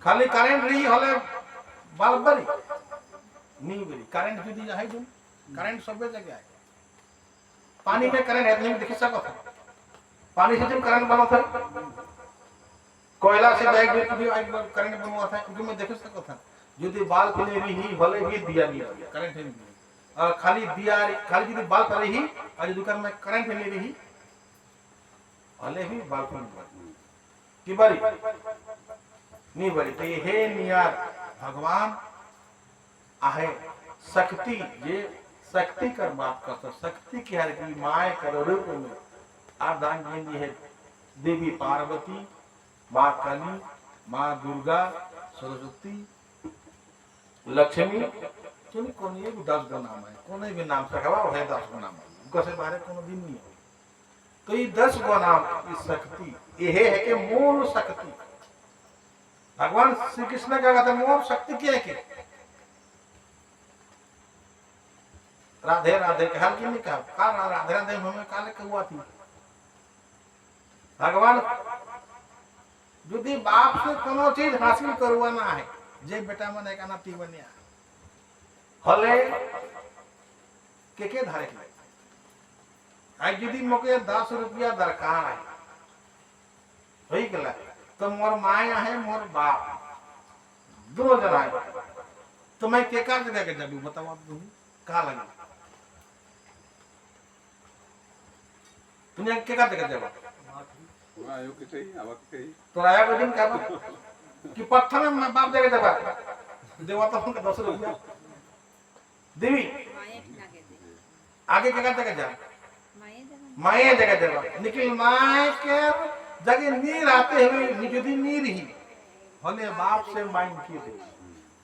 खाली करंट रही होले बाल बरी नहीं बरी करंट जो दी है जो करंट सब जगह है पानी में करंट है नहीं देख सको पानी से जो करंट बना था कोयला से बैग भी एक बार करंट बनवा था क्योंकि मैं देख सको था यदि बाल पे ही भले भी दिया नहीं करंट नहीं और खाली दिया खाली यदि बाल पर ही और दुकान में करंट नहीं रही भले भी बाल पर की बारी नहीं बड़ी तो ये नियार भगवान आहे शक्ति ये शक्ति कर बात करता शक्ति की हर की माय कर रूप में आदान देनी है देवी पार्वती माँ काली माँ दुर्गा सरस्वती लक्ष्मी चलिए कौन ये भी 10 गो नाम है कौन भी नाम से है 10 गो नाम है उनका से बारे कोनो दिन नहीं है तो ये 10 गो नाम इस शक्ति ये है कि मूल शक्ति भगवान श्री कृष्ण क्या कहते हैं मूल शक्ति क्या है कि राधे राधे कहा कि नहीं कहा राधे राधे हमें काले के हुआ थी भगवान यदि बाप से कोनो चीज हासिल करवाना है जे बेटा मन एक ना टी बनिया हले के धारे के आज यदि मोके 10 रुपया दरकार है होई गेला तो मोर माया है मोर बाप दोनों जना है तो मैं के का जगह के जाबू बताओ आप तुम का लगे तुम के का जगह जाबा
आयो के कही आवक कही
तो आया को दिन का कि प्रथम में बाप जगह जाबा देवता को 10 रुपया देवी
माये लागे दे
आगे के का जगह जा
माये जगह
माये जगह जाबा निकल माय के जगह नीर आते हुए निजदी नीर ही होले बाप से मांग की दे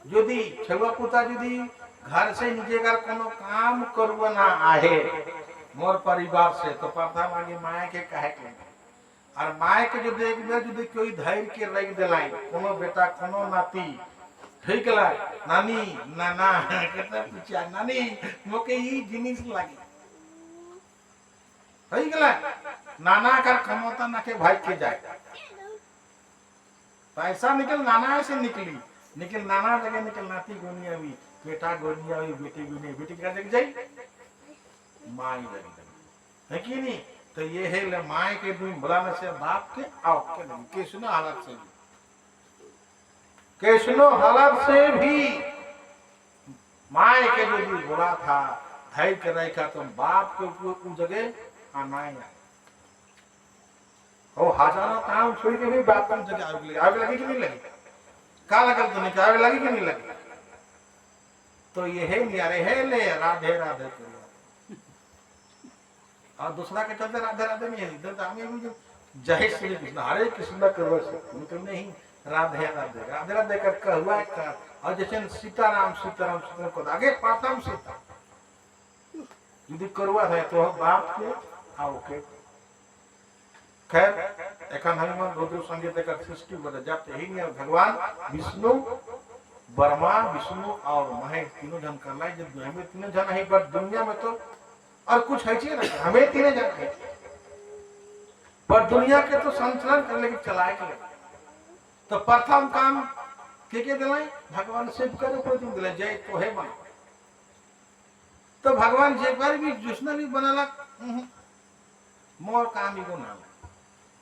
यदि छुआ पुता यदि घर से निजे घर कोनो काम करवा ना आहे मोर परिवार से तो प्रथम आगे माया के कहे के और माया के जो देख में यदि कोई धैर्य के रख देलाई कोनो बेटा कोनो नाती ठीक ला नानी नाना कहता पूछा नानी मोके ई जिनिस लागी सही गला नाना का क्षमता ना के भाई के जाए पैसा निकल नाना से निकली निकल नाना जगह निकल नाती गोनी अभी बेटा गोनी अभी बेटी गोनी बेटी का जग जाई माई जग है कि नहीं तो ये है ले माई के भी बुलाने से बाप के आओ के नहीं के सुनो हालत से भी के सुनो हालत से भी माई के जो भी बुला था धैर्य कर रखा तो बाप के उस जगह आना है ओ हजारों काम छोड़ के भी बाप की जगह आग लगी कि नहीं लगी का लगल तो नहीं आग लगी कि नहीं लगी तो ये है न्यारे है ले राधे राधे करो और दूसरा के चलते राधे राधे नहीं है इधर आगे भी जो जय श्री कृष्ण हरे कृष्ण करो निकल नहीं राधे राधे राधे राधे कर कहुआ का और जैसे सीताराम सीताराम सीताराम को आगे प्रथम सीता यदि करवा है तो बाप के आओ के खैर एखन हनुमान रुद्र संगीत का सृष्टि बता जाते ही नहीं भगवान विष्णु ब्रह्मा विष्णु और महेश तीनों जन कर लाई जब हमें तीनों जन है पर दुनिया में तो और कुछ है चाहिए ना हमें तीनों जन है पर दुनिया के तो संचालन करने के चलाए के तो प्रथम काम के दिलाई भगवान शिव करे प्रति दिलाई जय तो है बन तो भगवान जे बार भी जिसने भी बनाला मोर काम ही को ना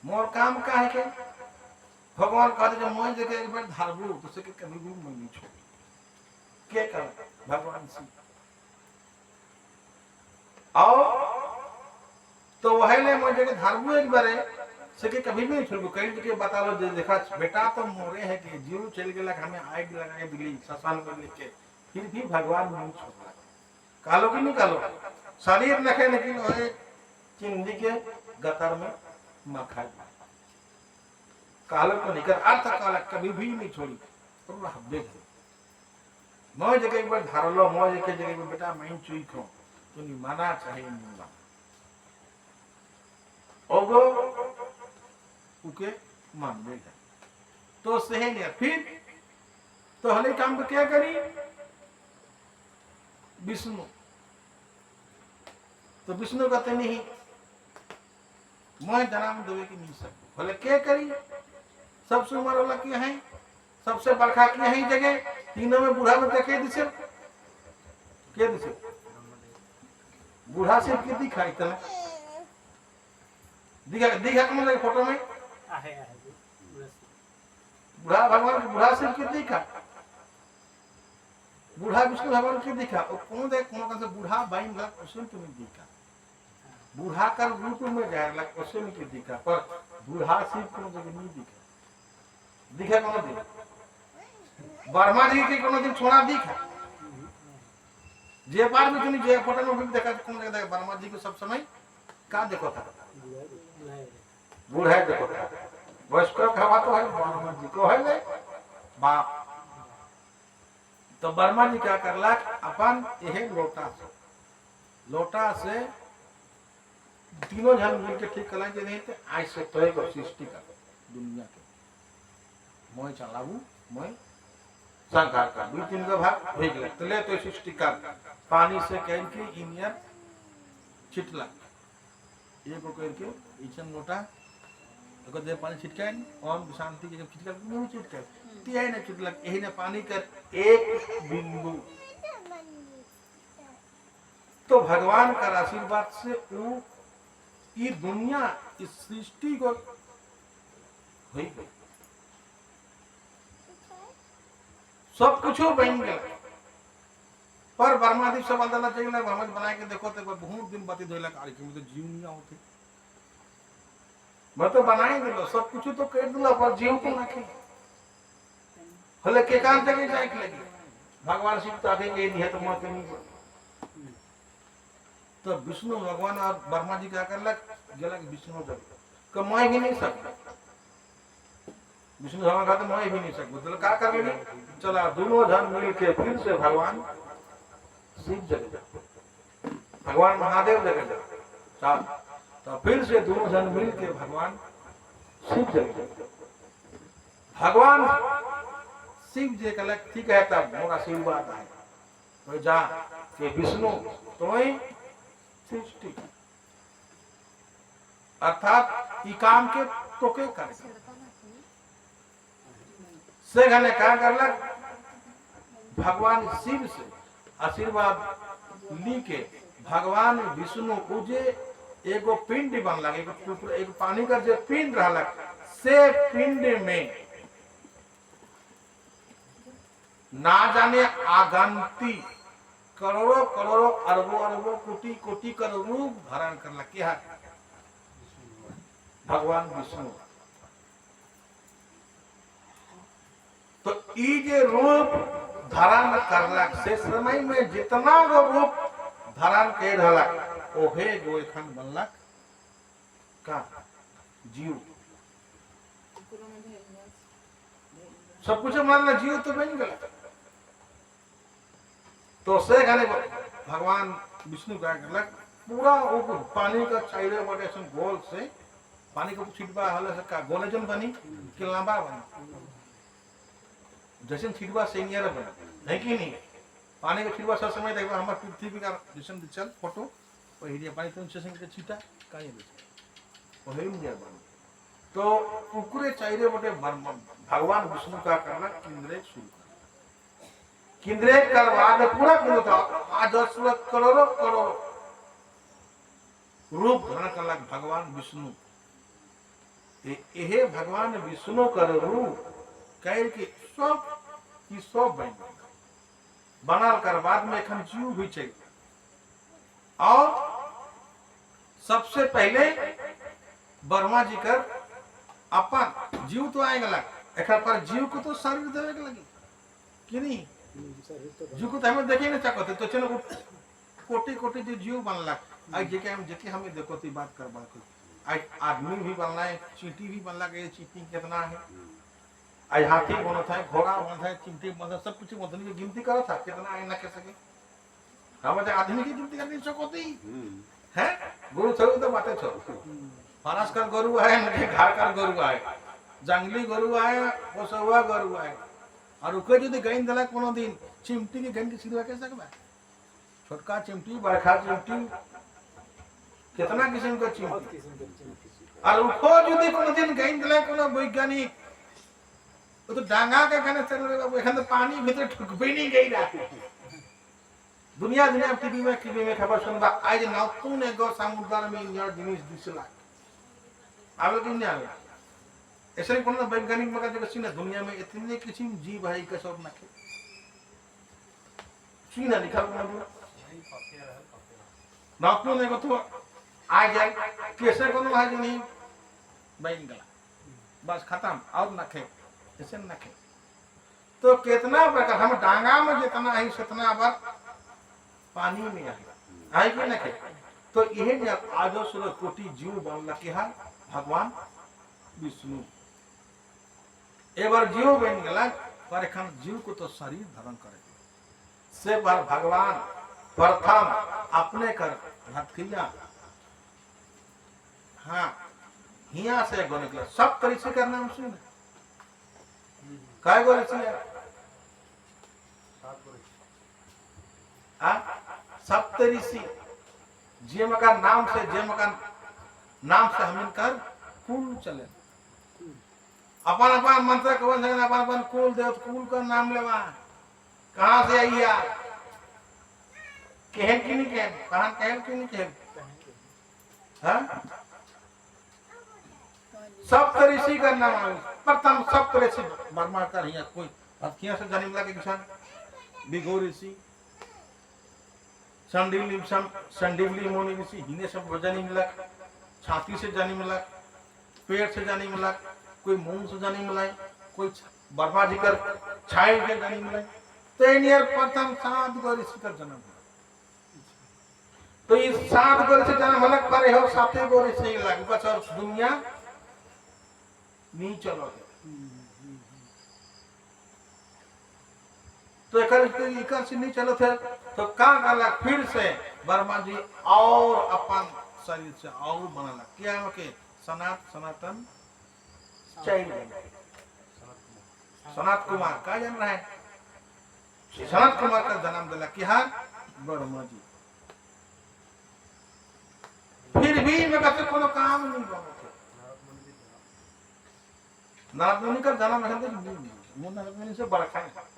मोर काम का है के भगवान कहते जब मैं जगह एक बार धारबू तो से कभी भी मैं नहीं छोड़ के कर भगवान से आओ तो वह ले मैं जगह धारबू एक बार से के कभी भी नहीं छोड़बू कहीं के बता लो देखा बेटा तो मोरे है कि जीव चल गेला हमें आग लगाए दिल्ली शशान में लेके फिर भी भगवान नहीं छोड़ा कालो कि नहीं कालो शरीर नखे लेकिन ओए चिंदी के गतर में मखा कालो को निकल अर्थ काला कभी भी नहीं छोड़ी तो हब्बे मैं जगह एक बार धार लो मैं एक जगह पे बेटा मैं चुई खो तो नहीं माना चाहिए मुंगा ओगो उके मान लेगा तो सही नहीं फिर तो हले काम को क्या करी विष्णु तो विष्णु कहते नहीं मैं जनाम देवे की नहीं सकती भले क्या करी सबसे उम्र वाला क्या है सबसे बड़का क्या है जगह तीनों में बूढ़ा में देखे दिसे क्या दिसे बूढ़ा से के दिखाई तले दिखा कौन लगे फोटो में बूढ़ा भगवान बूढ़ा से के दिखा बूढ़ा विष्णु भगवान के दिखा और कौन देख कौन से बूढ़ा बाइन लाख उसमें तुम्हें दिखा बूढ़ा कर रूप में जाए लाख उसमें के दिखा पर बूढ़ा शिव को जगह नहीं दिखा दिखा कौन दिन वर्मा जी के कौन दिन छोड़ा दिखा जे बार भी तुमने जे फोटो में देखा कौन देखा वर्मा जी को सब समय का देखो था बूढ़ा देखो था वयस्क खवा तो है वर्मा जी को है ले बाप तो वर्मा जी क्या करला अपन यह लोटा से तीनों जन मिल के ठीक कला जे नहीं थे आज से तय को सृष्टि कर दुनिया के मैं चलाबू मैं संघार का दो तीन का भाग हो गया तो ले तो सृष्टि कर पानी से कह के इंडियन छिटला एक को करके इचन लोटा तो दे पानी छिटकाए ओम शांति के जब छिटका नहीं छिटकाए तिहाई ना छिटलक यही ना पानी कर एक बिंदु तो भगवान का आशीर्वाद से वो ये दुनिया इस सृष्टि को हुई गई, सब कुछ बन गया। पर बर्मादीप से बदला चाहिए हमज बना के देखो तो बहुत दिन बती धोला कार्यक्रम तो जीव नहीं होते मैं तो बनाई दिलो सब कुछ तो कर दिला पर जीव को ना के हले के काम जगह जाए के लगी भगवान शिव तो आगे ये नहीं है तो मत नहीं। तो विष्णु भगवान और ब्रह्मा जी क्या करलक गेला कि विष्णु जब कमाई भी नहीं सकता विष्णु भगवान कहते मैं भी नहीं सकता तो क्या कर लेंगे चला दोनों जन मिल के फिर से भगवान शिव जगह भगवान महादेव जगह तो फिर से दोनों जन मिल के भगवान शिव जगह भगवान शिव जी का लग ठीक है तब मोरा आशीर्वाद है तो जा के विष्णु तुम्हें सृष्टि अर्थात ई काम के तो के कर से घने क्या करलक भगवान शिव से आशीर्वाद ली के भगवान विष्णु पूजे एगो पिंड बनलक एक पानी का जो पिंड रहलक से पिंड में ना जाने आगंती करोड़ों करोड़ों अरबों अरबों कोटि कोटि कर रूप धारण करला क्या भगवान विष्णु। तो ई जे रूप धारण करला से समय में जितना गो रूप धारण कर रहला ओहे गो एखन बनलक का जीव सब कुछ मानला जीव तो बन गया। तो से गाने भगवान विष्णु क्या करलक पूरा वो पानी का चाइरे बटे सन गोल से पानी का छिटवा हले से का गोले जन बनी कि लंबा बनी जैसे छिटवा से नियर बना है कि नहीं पानी का छिटवा सब समय देखबा हमर पृथ्वी का जैसे चल फोटो पहिरिया पानी तो से के छिटा काहे दे ओहे नियर बना तो उकरे चाइरे बटे भगवान विष्णु का करलक इंद्रेक शुरू किंद्रेक करवा दे पूरा कुल था आज 10 करोड़ों करोड़ रूप धारण करलक भगवान विष्णु ये भगवान विष्णु कर रूप कह के सब की सब बन बनल कर बाद में एखन जीव भी चाहिए और सबसे पहले ब्रह्मा जी कर अपन जीव तो आएगा एक पर जीव को तो शरीर देवे के लगी कि नहीं जीव को तो हमें देखे नहीं चाहते तो चलो कोटि कोटि जो जीव बनला आज जेके हमें देखो तो बात करवा आज आदमी भी बनना है चींटी भी बनला के चींटी कितना है आज हाथी बनत है घोड़ा बनत है चींटी बनत सब कुछ मदनी की गिनती करो था कितना है ना कर सके हम आदमी की गिनती कर नहीं सकते है गुरु छोड़ तो बातें छोड़ फरस का गरु है मुझे घर का गरु है जंगली गरु है पोसवा गरु है और उके यदि गईन दला कोनो दिन चिमटी के गईन के सिरवा के सकबा छोटका चिमटी बड़का चिमटी कितना किस्म का चिमटी और उको यदि कोनो दिन गईन दला कोनो वैज्ञानिक तो डांगा के कने चल रे एखन तो पानी भीतर ठुकबे नहीं गई रा दुनिया दुनिया टीवी में खबर सुनबा आज नाउतुन एगो समुद्र में इंजर जिनिस दिसला आवे कि नहीं आवे ऐसे ही कोनो वैज्ञानिक मगर जगह सीना दुनिया में इतने किस्म जीव है के सब नाखे सीना लिखा बना दो नाउतुन एगो तो आ जाए कैसे कोनो है नहीं बैन गला बस खत्म और नाखे ऐसे नाखे तो कितना प्रकार हम डांगा में जितना है उतना बार पानी में है कि नहीं तो यही आज कोटि जीव बनला के है भगवान विष्णु एबार जीव बन गला पर एखन जीव को तो शरीर धारण करे से पर भगवान प्रथम अपने कर हथकरिया हाँ हिया से गो निकला सब तरीके का नाम सुन काय गो ऋषि है सप्त ऋषि जे मका नाम से हम इनकर कुल चले अपन अपन मंत्र कवन अपन अपन कुल देव कुल का नाम लेवा कहां से आइया केहन की नहीं केहन कहां केहन की नहीं केहन हाँ सब कर इसी का नाम है प्रथम सब करे से बर्मा कर हिया कोई अखियां से जाने मिला के किसान बिगोर इसी संडीवली मोनी इसी हिने सब जाने मिला छाती से जाने मिला पेट से जाने मिला कोई मुंह से जाने मिला कोई बर्मा जी कर छाई से जाने मिला तो नियर प्रथम 7 गो ऋषि का जन्म हुआ तो इस 7 गो ऋषि जन्म अलग पर हो 7 गो ऋषि लग बस और दुनिया नहीं चलो तो एक से नहीं चलो थे तो का अलग फिर से वर्मा जी और अपन शरीर से और बनाला क्या के सनातन चाहिए सनत कुमार का जान रहा है सनत कुमार का जन्म दिला क्या वर्मा जी फिर भी इनका से कोनो काम नहीं बना नारद मुनि का जन्म है वो नारद मुनि से बड़ा है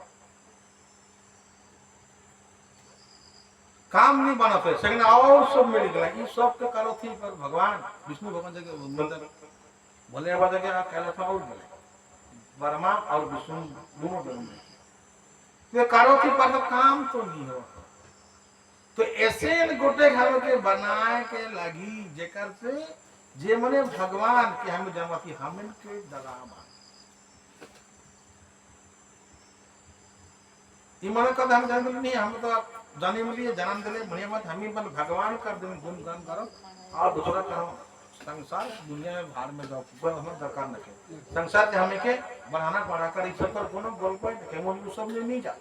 काम नहीं बना थे सेकंड और सब मिल गया ये सब के करो थी पर भगवान विष्णु भगवान जगह मंदिर बोले आवाज जगह कैलाश और बोले वर्मा और विष्णु दोनों में ये करो थी पर तो काम तो नहीं हो तो ऐसे गोटे घरों के बनाए के लगी जेकर से जे मने भगवान के हम जमती हम के दरामा ई मन कद हम जान नहीं हम तो जाने में लिए जन्म दिले बढ़िया बात हम ही बन भगवान कर दिन गुणगान करो और दूसरा करो संसार दुनिया में भार में जाओ पर हमें दरकार न के संसार के हमें के बढ़ाना बढ़ाकर इस सब पर कोनो गोल पे के मोन सब ले नहीं जा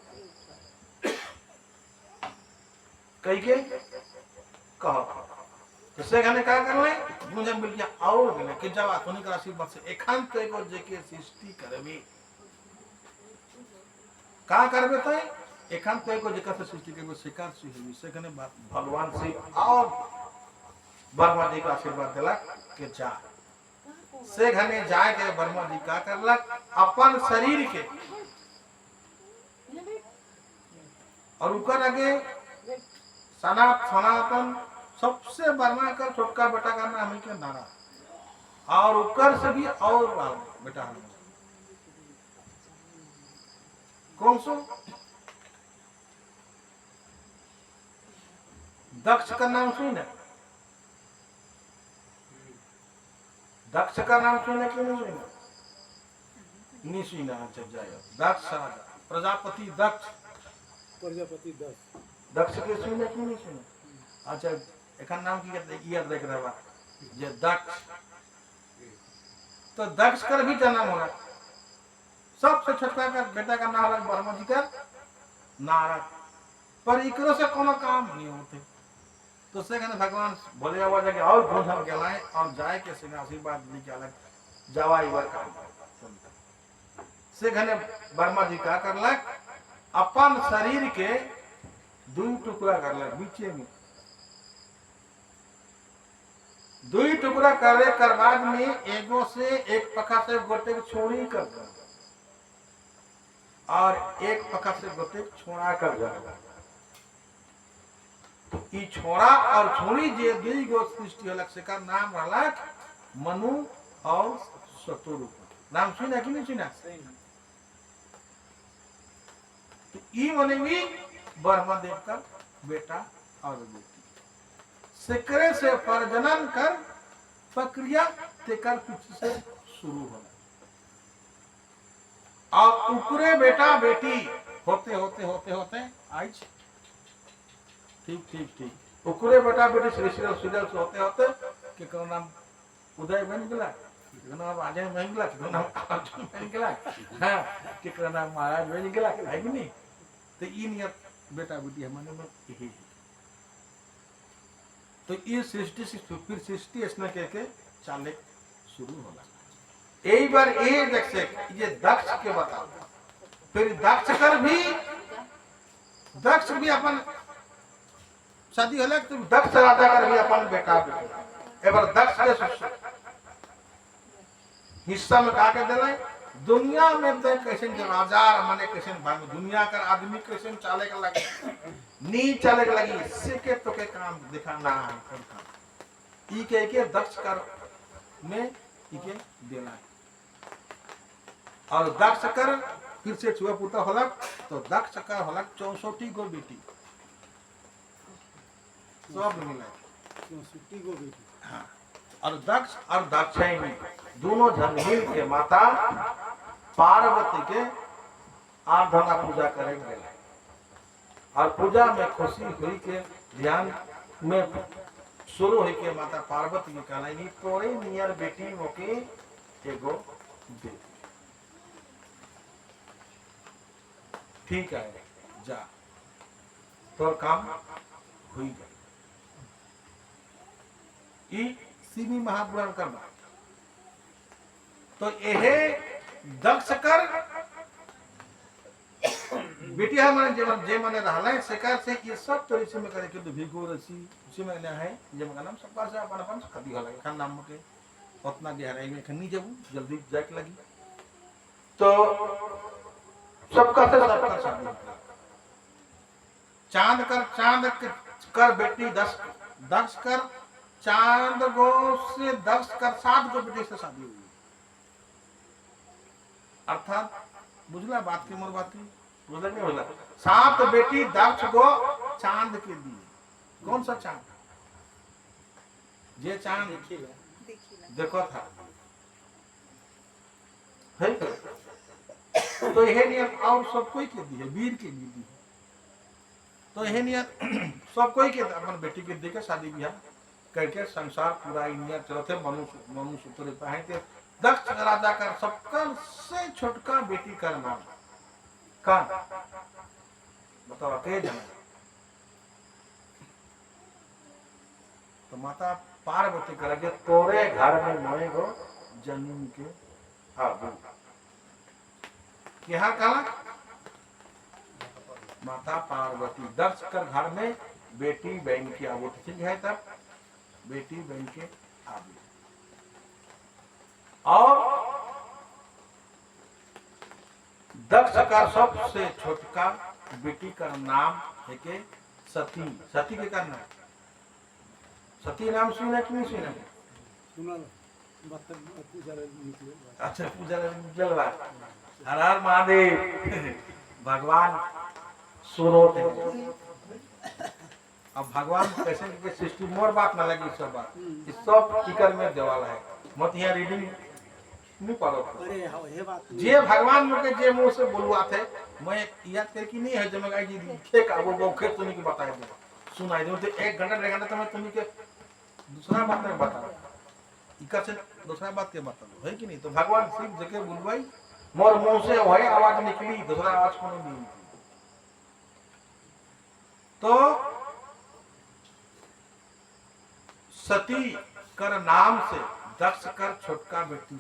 कहीं के कहो तो से गने का कर ले मुझे मिल गया और गने कि जब आत्मिक आशीर्वाद से एकांत एगो जेके सृष्टि करबे का करबे तो एकांत एगो जेका से सृष्टि करबे शिकार से हुई से गने भगवान से और वर्मा जी का आशीर्वाद दिला के जा से घने जाए के वर्मा जी का करलक अपन शरीर के और ऊपर आगे सनातन सबसे वर्मा कर छोटका बेटा का नाम है के नारा और ऊपर से भी और बेटा कौन सो दक्ष का नाम सुनी ना दक्ष का नाम सुने क्यों नहीं सुना नहीं सुना अच्छा जाए दक्ष प्रजापति दक्ष दक्ष के सुने क्यों नहीं सुना अच्छा एक नाम की याद देख रहा ये दक्ष तो दक्ष कर भी जन्म होगा सबसे छोटका का बेटा का नाम है वर्मा जी का नारद पर इकरो से कोनो काम नहीं होते तो से कहने भगवान बोले आवाज के और भूधम के लाए और जाए के सिंह आशीर्वाद लेके अलग जवाई वर काम से कहने वर्मा जी का करलक अपन शरीर के दो टुकड़ा करलक बीचे में दो टुकड़ा करे कर बाद में एगो से एक पक्का से गोटे छोड़ी कर दो और एक पक्का से गोटे छोड़ा कर दो ई छोड़ा और छोड़ी जे दुई गो सृष्टि अलग से का नाम रहलक मनु और शतुरु नाम सुना कि नहीं सुना तो ई मने भी ब्रह्मा देव का बेटा और बेटी सिकरे से प्रजनन कर प्रक्रिया तेकर पीछे से शुरू होना और ऊपरे बेटा बेटी होते होते होते होते आज ठीक ठीक ठीक ऊपरे बेटा बेटी श्री श्री सुजल से होते होते के करो नाम उदय बन गया के नाम अजय बन गया के नाम अर्जुन बन गया हां के नाम महाराज बन गया है कि नहीं तो ई नियत बेटा बेटी हमने में यही तो ये सृष्टि से फिर सृष्टि इसने के चाले शुरू होला एक बार ये देख से ये दक्ष के बताओ फिर दक्ष भी अपन शादी होला तो दक्ष राजा कर भी अपन बेटा बेटी एक बार दक्ष के हिस्सा में का के देले दुनिया में तो कैसे राजा माने कैसे भाग दुनिया का आदमी कैसे चाले का लगे नी चले लगी से के तो के काम दिखाना है ई के दक्ष कर में ई के देना है और दक्ष कर फिर से छुआ पुता होलक तो दक्ष कर होलक 64 गो बेटी सब मिला
64 गो बेटी।
हाँ और दक्ष और दाक्षायणी दोनों जन मिल के माता पार्वती के आराधना पूजा करेंगे और पूजा में खुशी हुई के ध्यान में शुरू हुई के माता पार्वती के कहना तोरे नियर बेटी मोके एगो दे ठीक है जा तो काम हुई गई ई सीमी महापुराण करना तो यहे दक्ष कर बेटिया मन जे मने रहले शिकार से ये सब तो इसी में करे के भिगो रसी उसी में है जे मका नाम सब से अपन अपन खदी होला खान नाम के उतना गहराई में खनी जब जल्दी जाके लगी तो सबका से सबका शादी चांद कर बेटी दक्ष कर चांद गो से दक्ष कर 7 गो बेटी से शादी हुई अर्थात बुझला बात की मोर बात की बुझला नहीं बुझला 7 बेटी दक्ष गो चांद के दिए कौन सा चांद जे चांद
देखिला
देखो था है तो यह नियम और सब कोई के दिए वीर के लिए दिए तो यह नियम सब कोई के अपन बेटी के दे के शादी ब्याह करके संसार पूरा इंडिया चलते मनुष्य उतरे पाए थे दक्ष राजा का सबका से छोटका बेटी का नाम का बताओ के जाना तो माता पार्वती करेंगे तोरे घर में मोए गो जन्म के आबू यहाँ कहा माता पार्वती दक्ष कर घर में बेटी बहन की आबू ठीक है तब बेटी बहन के आबू और दक्ष का सबसे छोटका बेटी का नाम है के सती सती के का नाम सती नाम सुना कि नहीं सुना
सुना पूजा निकले।
अच्छा पूजा जलवा हर हर महादेव भगवान सुनो थे अब भगवान कैसे के सृष्टि मोर बात ना लगी सब बात इस सब टिकर में देवाल है मत यहाँ रीडिंग नहीं पढ़ो
अरे हाँ ये बात
जे भगवान मुके जे मुंह से बोलवा थे मैं याद कर की नहीं है जब मैं जी लिखे का वो खेत तुम्हें की बताए दे सुनाई दो तो 1 घंटा 1.5 घंटा तो मैं तुम्हें के दूसरा बात नहीं बता इका से दूसरा बात के बता दो है कि नहीं तो भगवान शिव जगह बुलवाई मोर मुंह से वही आवाज निकली दूसरा आवाज को नहीं निकली तो सती कर नाम से दक्ष कर छोटका बेटी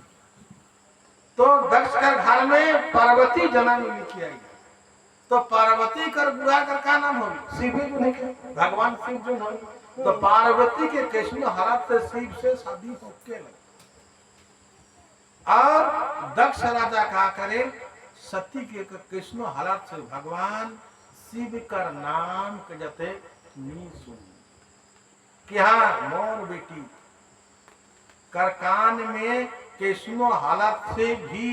तो दक्ष कर घर में पार्वती जन्म लिखी आई तो पार्वती कर बुरा कर का नाम होगी शिव भी नहीं भगवान शिव जो होगी तो पार्वती के कृष्ण हरत से शिव से शादी होके लगी और दक्ष राजा कहा करे सती के कृष्ण हरत से भगवान शिव कर नाम के जते नी सुन कि हाँ मोर बेटी कर कान में कृष्णो हालत से भी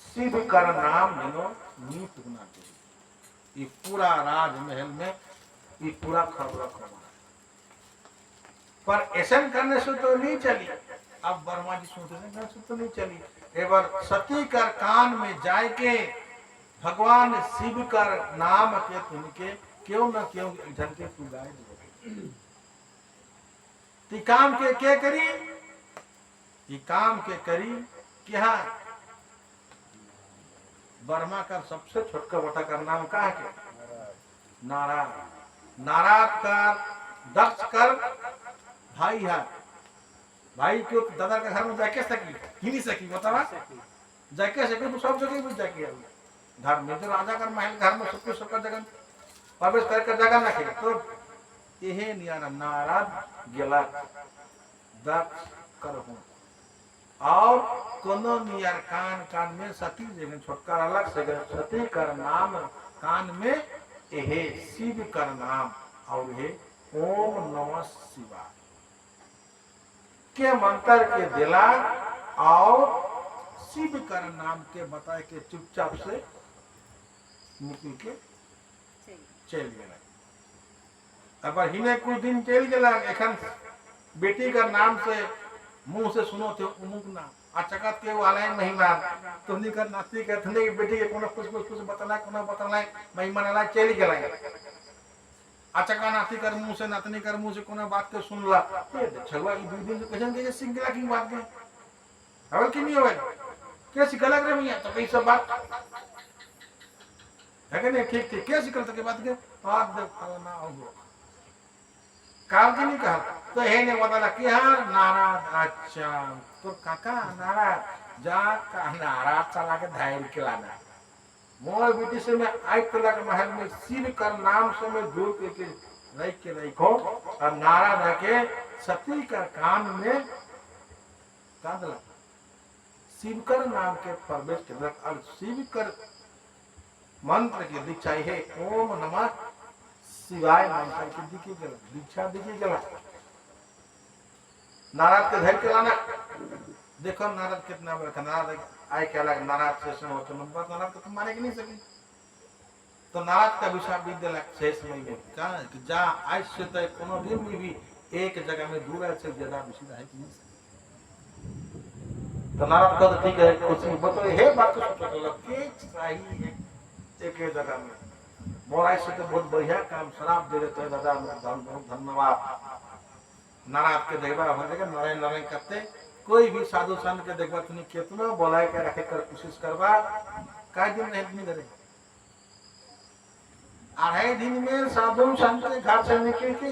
शिव कर नाम जनो नीत होना चाहिए ये पूरा राजमहल में ये पूरा खबर पर ऐसा करने से तो नहीं चली अब वर्मा जी सोचते से तो नहीं चली एक बार सती कर कान में जाए के भगवान शिव कर नाम के तुमके क्यों न क्यों इधर के तू गाय ती काम के करी ये काम के करी कि हाँ बर्मा का सबसे छोटका बेटा का नाम का है के नारायण का दक्ष कर भाई है भाई क्यों दादा के घर में जाके सकी ही नहीं सकी बतावा जाके सकी तो सब जगह भी जाके घर में जो राजा का महल घर में सबके जगह प्रवेश करके जगह ना खेले तो यही नियारा नाराज गेला दक्ष कर हूं और कोनो नियर कान में सती जगह छोटका अलग से सती कर नाम कान में यह शिव का नाम और ये ओम नमः शिवाय के मंत्र के दिला और शिव का नाम के बताए के चुपचाप से निकल के चल गया। अब हिने कुछ दिन चल गया एखन बेटी का नाम से मुंह से सुनो थे उमुक ना अचकत के वाले महिमा तुमनी कर नाती के थने बेटी के कोनो कुछ बतला कोनो बतला महिमा ना चल गया। अचका नाती कर मुंह से नातनी कर मुंह से कोनो बात के सुनला ये छलवा की 2 दिन से कहन के सिंगला की बात के और की नहीं होवे के सिखला रे मियां तो कई सब बात है कि नहीं ठीक ठीक के सिखल के बात के बात दे फलना होगो काल की नहीं कहा तो है ने बताला कि हां नाराज अच्छा तो काका नाराज जा का नाराज चला के धायर के लाना मोर बेटी से मैं आज तक महल में शिव का नाम से मैं दूर के रख के रखो और नारा रखे सती का कान में कांदला शिव कर नाम के प्रवेश के रख और शिव कर मंत्र की दीक्षा है ओम नमः शिवाय मंत्र की दिखी गला दीक्षा दिखी गला नाराज के घर के लाना देखो नाराज कितना बड़ा नाराज आए क्या लगा नाराज से सुनो तो नंबर नाराज तो तुम मारे के नहीं सकी तो नाराज का विषय विद्या शेष में कहा कि जा आज से तो कोनो दिन में भी एक जगह में दूर है से ज्यादा विषय है कि नहीं तो नाराज का ठीक है कुछ बताओ हे बात तो सोचो के सही है एक जगह में मोराई से तो बहुत बढ़िया काम शराब दे देते दादा धन्यवाद नाराज के देखबा हो जाएगा नारायण नारायण करते कोई भी साधु संत के देखबा तुनी कितना बोलाए के रखे कर कोशिश करबा काय दिन नहीं करे 2.5 दिन में साधु संत के घर से निकल के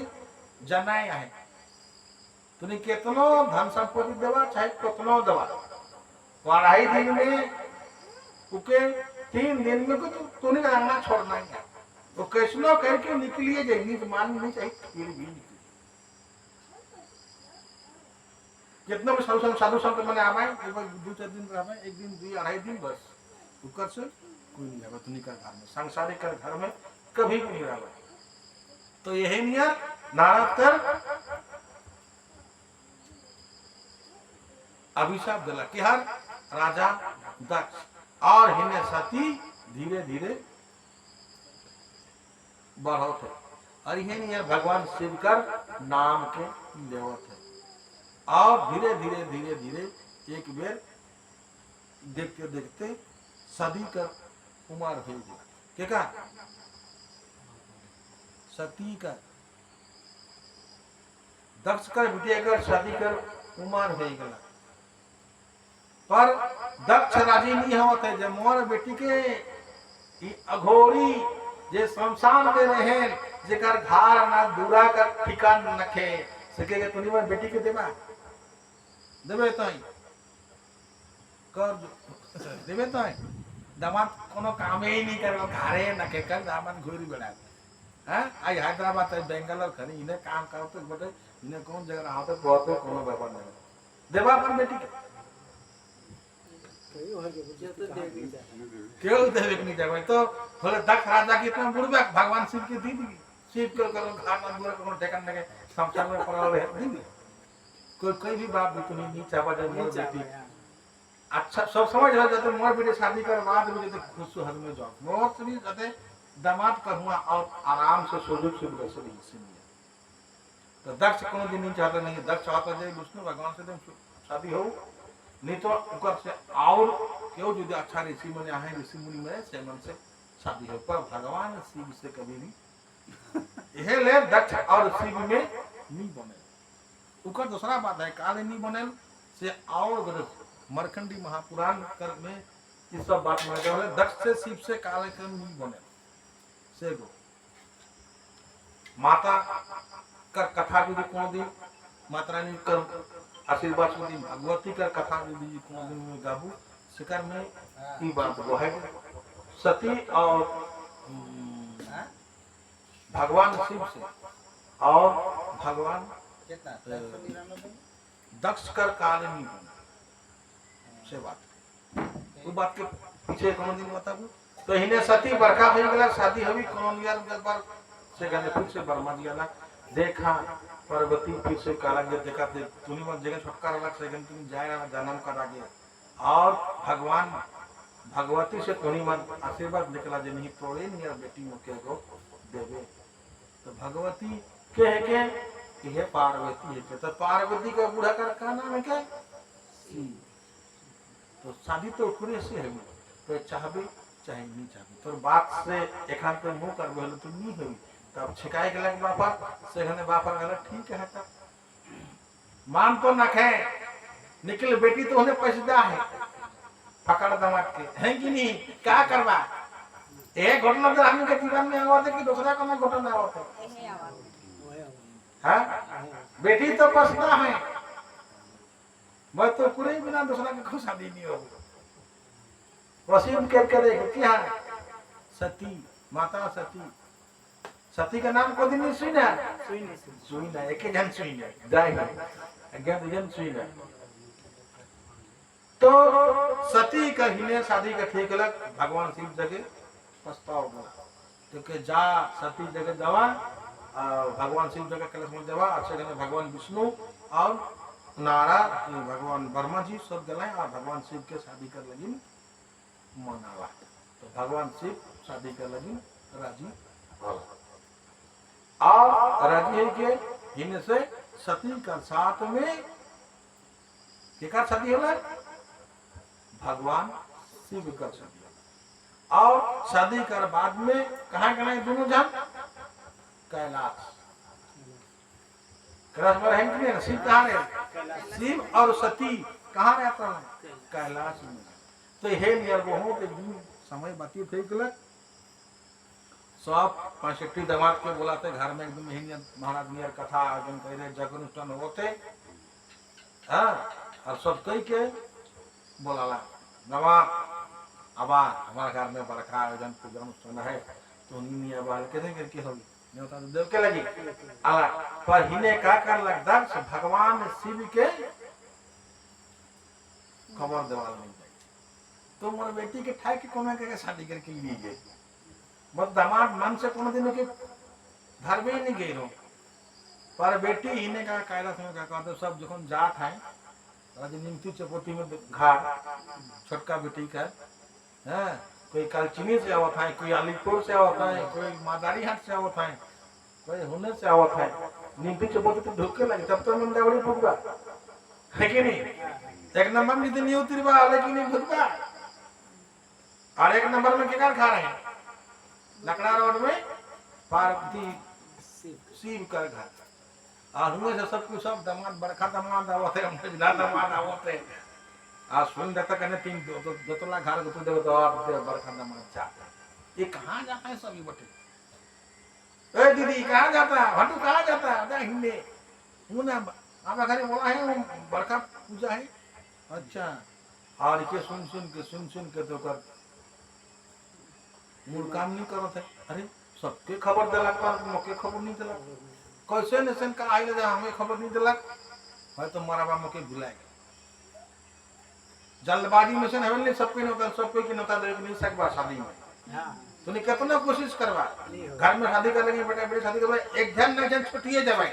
जनाए है तुनी कितनो धन संपत्ति देवा चाहे कितनो देवा 2.5 दिन में उके 3 दिन में को तूने रहना छोड़ना है वो कैसनो करके निकलिए जाएगी तो मान नहीं चाहिए फिर भी कितना भी साधु संत मैंने आवे एक बार 2-4 दिन रहे 1 दिन 2-2.5 दिन बस उकर से कोई नहीं आवे तुनी का घर में सांसारिक का घर में कभी भी नहीं आवे तो यही नियत नारद कर अभिशाप दिला कि हर राजा दक्ष और हिने सती धीरे धीरे बढ़त है और यही भगवान शिव कर नाम के लेवत है और धीरे धीरे धीरे धीरे एक बेर देखते देखते सदी का उम्र हो गया के का सती का दक्ष कर बिटिया कर शादी कर उम्र हो गया पर दक्ष राजी नहीं होते जब मोर बेटी के अघोरी जे शमशान में रहे जेकर घर ना दूरा का ठिकान नखे सके तुनी मोर बेटी के देबा देबे तई कर देबे तई दामाद कोनो काम ही नहीं करे घरे नखे कर दामाद घोरी बेड़ा हां आई हैदराबाद तक बेंगलोर खरी इने काम करते बटे इने कौन जगह आते बहुत कोनो व्यापार नहीं देबा अपन बेटी के क्यों देवे नहीं जाए तो बोले दक्ष राजा की इतना बुढ़बा भगवान शिव की दी दी शिव के करो घर में बुरा कोनो ठेकान लगे संसार में पड़ा रहे दी दी कोई भी बाप भी तुम्हें नहीं चाहता जब मोर बेटी अच्छा सब समझ रहे जाते मोर बेटी शादी कर बाद में जैसे खुश हद में जाओ मोर से भी जाते दामाद का हुआ और आराम से सोजो से भी रसोई से तो दक्ष कोनो दिन नहीं चाहता नहीं दक्ष चाहता जाए विष्णु भगवान से शादी हो नहीं तो ऊपर से और क्यों जो अच्छा ऋषि मुनि आए ऋषि मुनि में से मन से शादी हो पर भगवान शिव से कभी नहीं यह ले दक्ष और शिव में नहीं बने उकर दूसरा बात है काले नहीं बने से और मरकंडी महापुराण कर में इस सब बात में जो है दक्ष से शिव से काले कर नहीं बने से गो माता का कथा जो कौन दिन माता रानी कर आशीर्वाद सुधी भगवती का कथा यदि कोनो दिन में गाबू शिकार में ई बात वो है सती और भगवान शिव से और भगवान दक्ष कर काल नहीं बना से बात वो बात के पीछे कोनो दिन बताबू तो इन्हें सती बरका हो गया शादी हवी कौन यार बार से गने फिर से बर्मा जी आला देखा पार्वती फिर से काला के देखा थे तूने मत जगह छुटकारा लग से गन तुम जाए ना जन्म करा गया और भगवान भगवती से तुनी मन आशीर्वाद निकला जे नहीं तोड़े नहीं यार बेटी मुके को देवे तो भगवती के ये पार्वती है तो पार्वती का बूढ़ा का नाम है क्या तो शादी तो पूरे से है तो चाहबे चाहे नहीं चाहबे तो बात से एखान पे मुंह कर बोले तो नहीं होई तब छिकाए गेला बापा से हने बापा गला ठीक है तब मान तो न खे निकल बेटी तो उन्हें पैसा है पकड़ दमाद के है कि नहीं क्या करवा एक घटना तो हम के जीवन में आवा थे कि दूसरा का ना घटना आवा था
यही आवाज
हां बेटी तो पसंद है मैं तो पूरे बिना दूसरा के खुश शादी नहीं हो वसीम के करे क्या सती माता सती सती का नाम को दिन सुई ना एक जन सुई ना दाई अज्ञात जन सुई ना तो सती का हिने शादी का ठीक लग भगवान शिव जगह प्रस्ताव बोला तो के जा सती जगह दवा भगवान शिव जगह कलश में दवा अच्छे भगवान विष्णु और नारद भगवान वर्मा जी सब गए और भगवान शिव के शादी कर लगी मनावा तो भगवान शिव शादी कर लगी राजी और राजी है के हिने से सती का साथ में केकर शादी होला भगवान शिव का शादी होला और शादी कर बाद में कहाँ गए दोनों जन कैलाश कैलाश में रहेंगे शिव कहाँ रहे शिव और सती कहाँ रहता है कैलाश में तो हे नियर बहु के दिन समय व्यतीत हो गलक सब 65 दामाद के बुलाते घर में एकदम यही महाराज नियर कथा आयोजन कर रहे जग अनुष्ठान होते हाँ और सब कई के बोलाला दामाद आबार हमारे घर में बड़का आयोजन पूजा अनुष्ठान है तो नहीं आबार के होगी न्योता तो देव के लगी आला पर हिने का कर लग दक्ष भगवान शिव के खबर देवाल नहीं जाए तो मोर बेटी के ठाई के कोना के शादी करके लिए गए मत दामाद मन से कोनो दिन के घर में ही नहीं गए रो पर बेटी हिने का कायदा समय का कहते सब जखन जात है राज निमती चपोटी में घाट छोटका बेटी का है कोई कालचिनी से आवत है कोई अलीपुर से आवत है कोई मादारी हाट से आवत है कोई होने से आवत है निमती चपोटी तो ढुके लगे तब तो मंदावड़ी भुगवा है कि नहीं एक नंबर में इतनी उतरवा लेकिन नहीं भुगवा और एक नंबर में क्या खा रहे हैं लकड़ा रोड में पार्वती शिव का घर और हुए से सब कुछ सब दामाद बरखा दामाद आवत है हमने बिना दामाद आवत है आज सुन देता कहने तीन दो तोला घर को दे तो आप बरखा दामाद चाहता ये कहाँ जाता है सभी बटे ए दीदी कहाँ जाता है हटू कहाँ जाता है अरे हिंदे हूँ ना आप घर बोला है बरखा पूजा है अच्छा और के सुन के तो कर मूल काम नहीं करो थे अरे सबके खबर दिलक पर मोके खबर नहीं दिलक कैसे नसन का आइले जा हमें खबर नहीं दिलक है तो मराबा मोके भुलाए जल्दबाजी में से हवेली सबके नौता सबके की नौता दे नहीं सकबा शादी में तूने कितना कोशिश करवा घर में शादी कर लगी बेटा बेटी शादी करवा एक जन न जन छुटिए जावे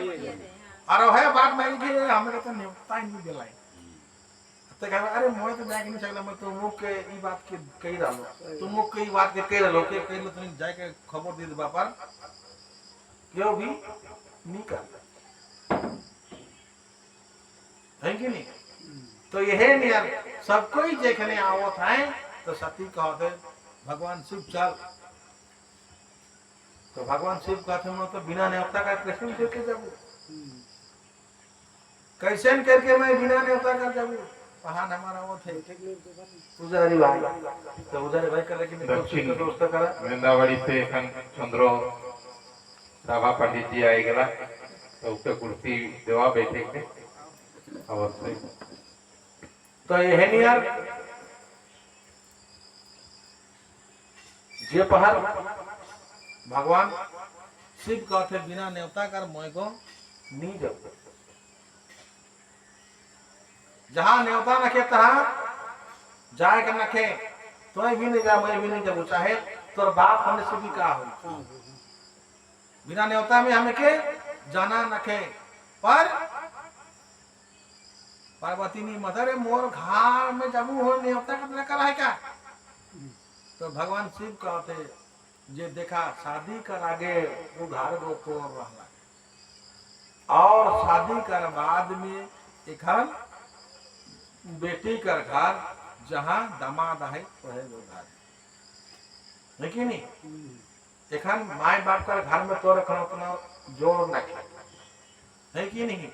और है बात नहीं कि हमें तो न्योता ही नहीं दिलाई तो कहे अरे मोय तो जाके नहीं सकला मैं तो मुख के ई बात के कही रहलो तुम मुख के ई बात के कह रहलो के कह लो तुम जाके खबर दे देबा पर क्यों भी नहीं कर है कि नहीं तो यह नियम सब कोई देखने आवत है तो सती कहते भगवान शिव चल तो भगवान शिव कहते मैं तो बिना न्योता का कृष्ण देके जाऊं कैसे करके मैं बिना न्योता कर जाऊं पहाड़ हमारा वो थे पुजारी भाई तो पुजारी भाई कर लेकिन
दक्षिण
दोस्त करा
वृंदावड़ी से चंद्रो राभा पंडित जी आएगा तो उसके कुर्सी देवा बैठे के अवश्य
तो यह नहीं यार जे पहाड़ भगवान शिव कहते बिना न्योता कर मोय को नहीं जाओ जहां न्योता नखे तहां जाए के नखे तो भी नहीं जा, मैं भी नहीं जाबू, चाहे तोर बाप होने से भी का हो।
हाँ
बिना न्योता में हमें के जाना नखे। पर पार्वती नी मदर मोर घर में जाबू हो न्योता का करा है क्या? तो भगवान शिव कहते जे देखा शादी कर आगे वो घर को तोड़ रहा, और शादी कर बाद में एक बेटी कर घर जहाँ दामाद है वह वो घर है कि नहीं। एखन माय बाप कर घर में तो रखना उतना जोर न है कि नहीं।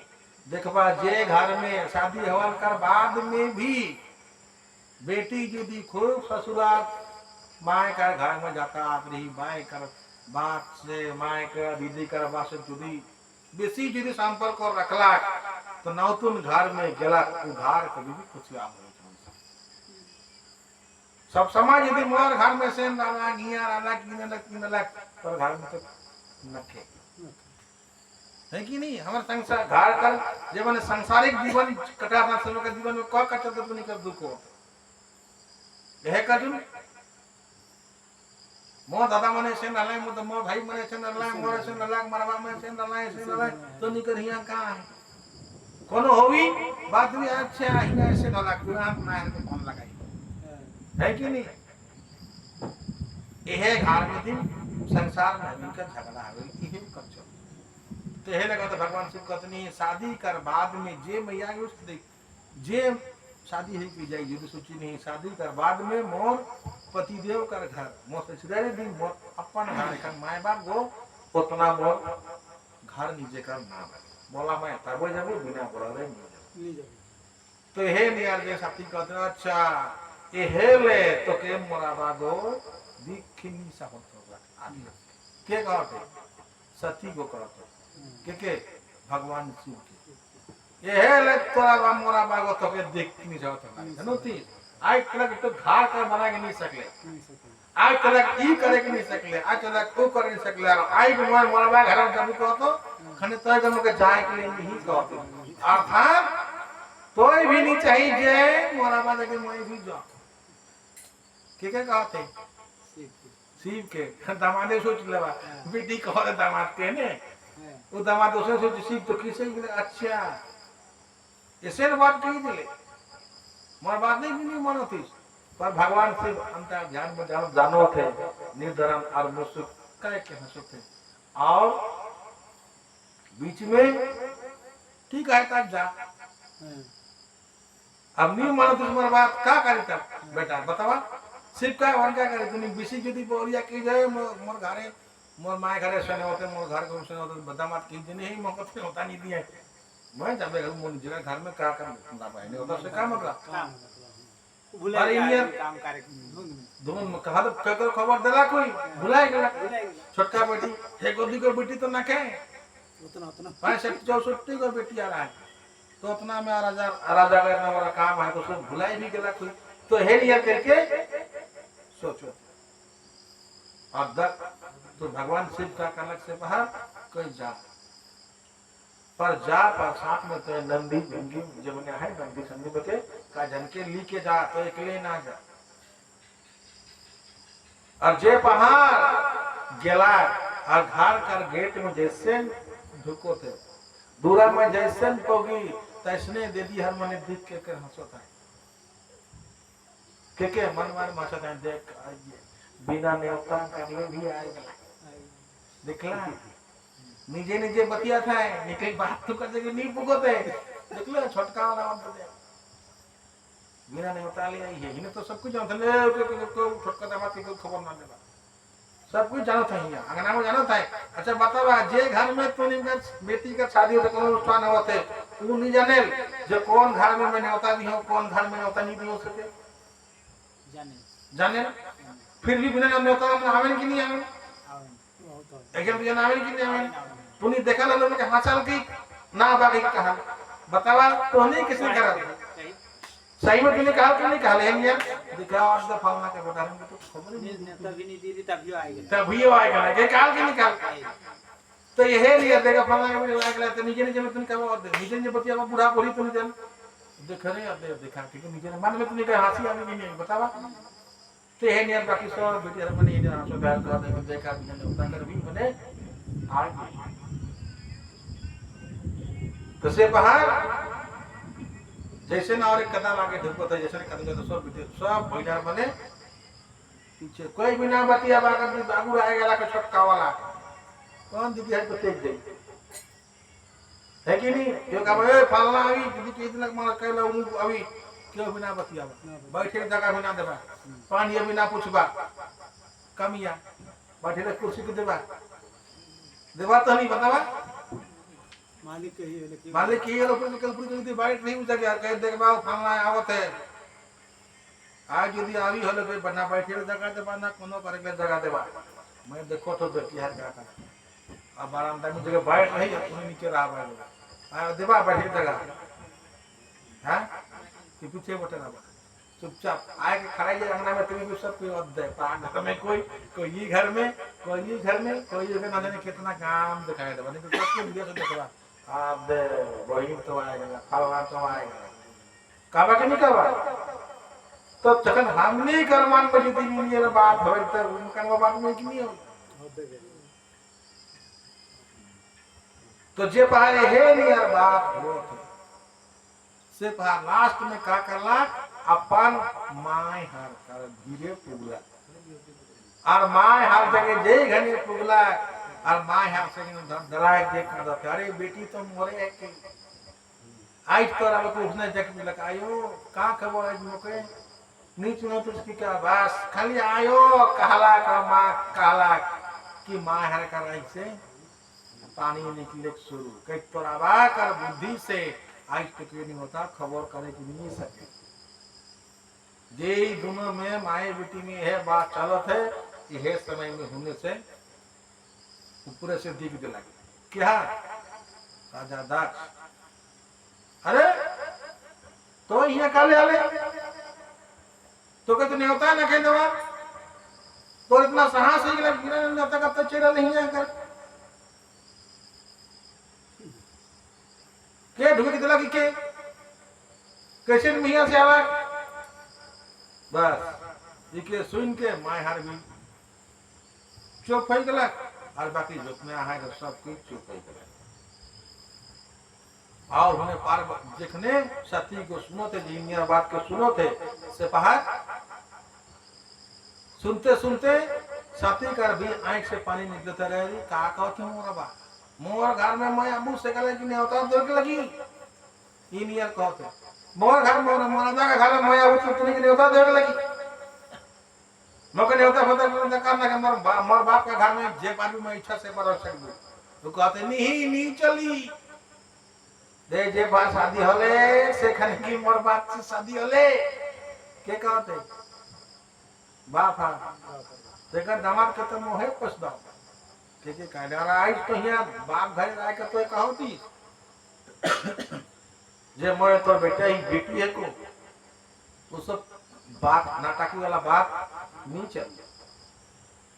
देखबा जे घर में शादी होल कर बाद में भी बेटी यदि खूब ससुराल माय का घर में जाता रही, माय कर बात से माय का दीदी कर बात से जुदी बेसी यदि संपर्क रखला तो नौतुन घर में गेला उधार कभी भी खुशियां हो। सब समाज यदि मोर घर में से डाला घिया डाला किने लग पर घर में तो नखे है कि नहीं। हमारे संसार घर कर जीवन सांसारिक जीवन कटाता समय का जीवन में का कटत तो नहीं कर दुख हो यह कजुन मोर दादा मने से डाला मोर मोर भाई मने से डाला मोर से डाला मरवा में से डाला तो नहीं कर हिया का है कोनो होवी बात भी अच्छा हिया से डाला कुरान ना है तो कौन लगाई है कि नहीं। यह घर में दिन संसार में मिलकर झगड़ा है यही कर चल तो यह लगा तो भगवान शिव कतनी शादी कर बाद में जे मैया उस देख जे शादी है की जाए यदि सोची नहीं शादी कर बाद में मोर पतिदेव कर घर मोर ससुराल दिन मोर अपन घर का माय बाप गो उतना मोर घर नीचे कर ना बोला मैं तब जब बिना बोले नहीं तो यह नियर जे साथी कहते अच्छा एहेले तो के मोराबा गो दिखनी सा होता आदि के कहते सती को कहते के भगवान शिव के एहेले तोरा मोराबा गो तो के दिखनी सा होता नोती आज तक तो घाट कर बना के नहीं सकले, आज तक ई करे के नहीं सकले, आज तक को कर नहीं सकले, आई मोर मोराबा घर में जब कहतो खने तो जब के जाए के लिए नहीं कहतो अर्थात कोई भी नहीं चाहिए जे मोराबा देखे मैं भी जाऊं के कहते शिव के दामादे सोच लेवा बेटी कह दामाद के ने वो दामाद उसे सोच शिव तो किसे अच्छा ऐसे बात कही दिले मोर बात नहीं मानती पर भगवान शिव अंतर ध्यान में जानो थे निर्धरम और मुसुक कह के हंसते और बीच में ठीक है तब जा अब नहीं मानो तुम्हारी बात क्या करे तब बेटा बतावा सिर्फ का वन क्या करे तुमने बिसी यदि बोलिया की जाए मोर घरे मोर माय घरे सने होते मोर घर को सने होते बदा मत की दिन ही मौका पे होता नहीं दिया मैं जब मोर जगह घर में क्या कर ना पाए नहीं होता से काम मतलब भुला काम करे दोनों कहा तो खबर देला कोई भुलाए गेला छोटका बेटी हे गोदी को बेटी तो ना के उतना 65 को बेटी आ रहा है तो उतना में राजा करना वाला काम है तो सब भुलाई भी गेला कोई तो हे लिया करके सोचो और तो भगवान शिव का कनक से बाहर कोई जा पर जा पर साथ में तो नंदी भिंगी जब ने है नंदी संदी बते का जन के ली के जा तो अकेले ना जा और जे पहाड़ गेला और घर कर गेट में जैसे ढुको थे दूरा में जैसे पोगी तैसने दे दी हर मने दिख के कर हंसता है के मन मन माचा देख बिना न्योता करले भी आएगा देखला निजे निजे बतिया था निकल बात तो कर देगे नहीं पुगोते देखले छोटका वाला बोले बिना न्योता ले आई है इन्हें तो सब कुछ जानते ले को छोटका दामाद की कोई खबर ना देला सब कुछ जानता है यहाँ अंगना में जानता है। अच्छा बतावा जे घर में तूने बेटी का शादी होता कौन अनुष्ठान होते तू नहीं जाने जो कौन घर में मैंने होता भी हो कौन घर में होता नहीं भी हो सके जाने फिर भी बिना न्योता में आवेन की नहीं आवेन एकदम बिना आवेन की नहीं आवेन तूने देखा ना लोग के हासिल की ना बाकी कहा बतावा तो नहीं किसने करा सही में तूने कहा कि नहीं कहा लेकिन यार दिखा और तो फलना के बता रहे तो खबर नहीं तभी नहीं दीदी तभी आएगा ये काल के निकाल तो ये लिया देखा फलना के आएगा तो निजे निजे में तूने कहा और निजे निजे बतिया बूढ़ा बोली तूने जान देख रहे अब देखा ठीक है निजे मान में तूने कहा हंसी आने की नहीं बतावा ते है नियर बाकी सब बेटी हर मने ये आंसू गाल कर दे देखा बिना उतना कर भी मने आ तो से बाहर जैसे ना और एक कदम आगे ढुकता है जैसे कदम तो सब बेटी सब भैया मने पीछे कोई भी ना बतिया बागर भी बाबू आएगा ला के छोटका वाला कौन दीदी है तो तेज दे है कि नहीं जो कब ए फलना अभी दीदी के दिन मार कहला अभी क्यों बिना बतिया बैठे जगह बिना देबा पानी बिना पूछबा कमिया बैठे कुर्सी के देबा देबा तो नहीं बतावा
मालिक ही है लेकिन
मालिक की ये लोग कल पूरी जल्दी बैठ नहीं उठ जगह कह देखबा फलना आवत है आज यदि आवी हले कोई बना बैठे जगह देबा ना कोनो करे के जगह देबा मैं देखो तो देखी है क्या कर अब बरामदा में जगह बैठ नहीं है तुम नीचे रहा बैठ आ देबा बैठे जगह हां कि पीछे बटे ना चुपचाप आए के खड़ा है अंगना में तुम्हें भी सब कोई अध्याय पाग में कोई ये घर में कोई ये ना जाने कितना काम दिखाई देबा नहीं तो सबको वीडियो से देखबा आप दे वही तो आएगा फलना तो आएगा काबा के नहीं काबा तो जखन हमने कर्मान पर यदि ये बात होय त उनका बात में कि नहीं हो तो जे पहाड़े है नहीं यार बात हो से पहाड़ लास्ट में का करला अपन माय हर कर धीरे पुगला और माय हर जगह जे घने पुगला और माय हर से डराए देख कर अरे बेटी तो मोरे के आज तो अब तो उसने देख मिला आयो का खबर आज मोके नीच न तो उसकी क्या बस खाली आयो कहला का मां कहला कि मां हर कर ऐसे पानी निकले शुरू कई तोरावा कर बुद्धि से आज तक ये नहीं होता खबर करे कि नहीं सके जे दोनों में माए बेटी में है बात चलत है यह समय में होने से ऊपर से दिख दे लगे क्या राजा दक्ष अरे तो ये काले आले तो कहते नहीं होता ना कहने वाला तो इतना साहस है कि बिना नेता का तो चेहरा नहीं है कर के ढूंढ के दिला के कैसे मियां से आवा बस इके सुन के माय हार भी चुप हो गला और बाकी जो में आए तो सब कुछ चुप हो गया और उन्हें पार देखने सती को सुनो थे जीनिया बात को सुनो थे से पहाड़ सुनते सुनते सती का भी आंख से पानी निकलता रहे का कहते हैं मोरा बा मोर घर में मैं अबू से करे कि नहीं होता देख लगी इन यार कहते मोर घर में मोरा जगह घर में मैं अबू तुतनी के नहीं होता देख लगी मौके नहीं होता होता करना के मोर बाप के घर में जे पानी में इच्छा से पर सक दो तो कहते नहीं चली दे जे बात शादी होले से खन की मोर बाप से शादी होले के कहते बाप हां देखा दामाद के तो मोहे पछदा के कायदारा आई तो यहाँ बाप घर आए का तो कहोती जे मैं तो बेटा ही बेटी है को वो सब बात नाटकी वाला बात नहीं चल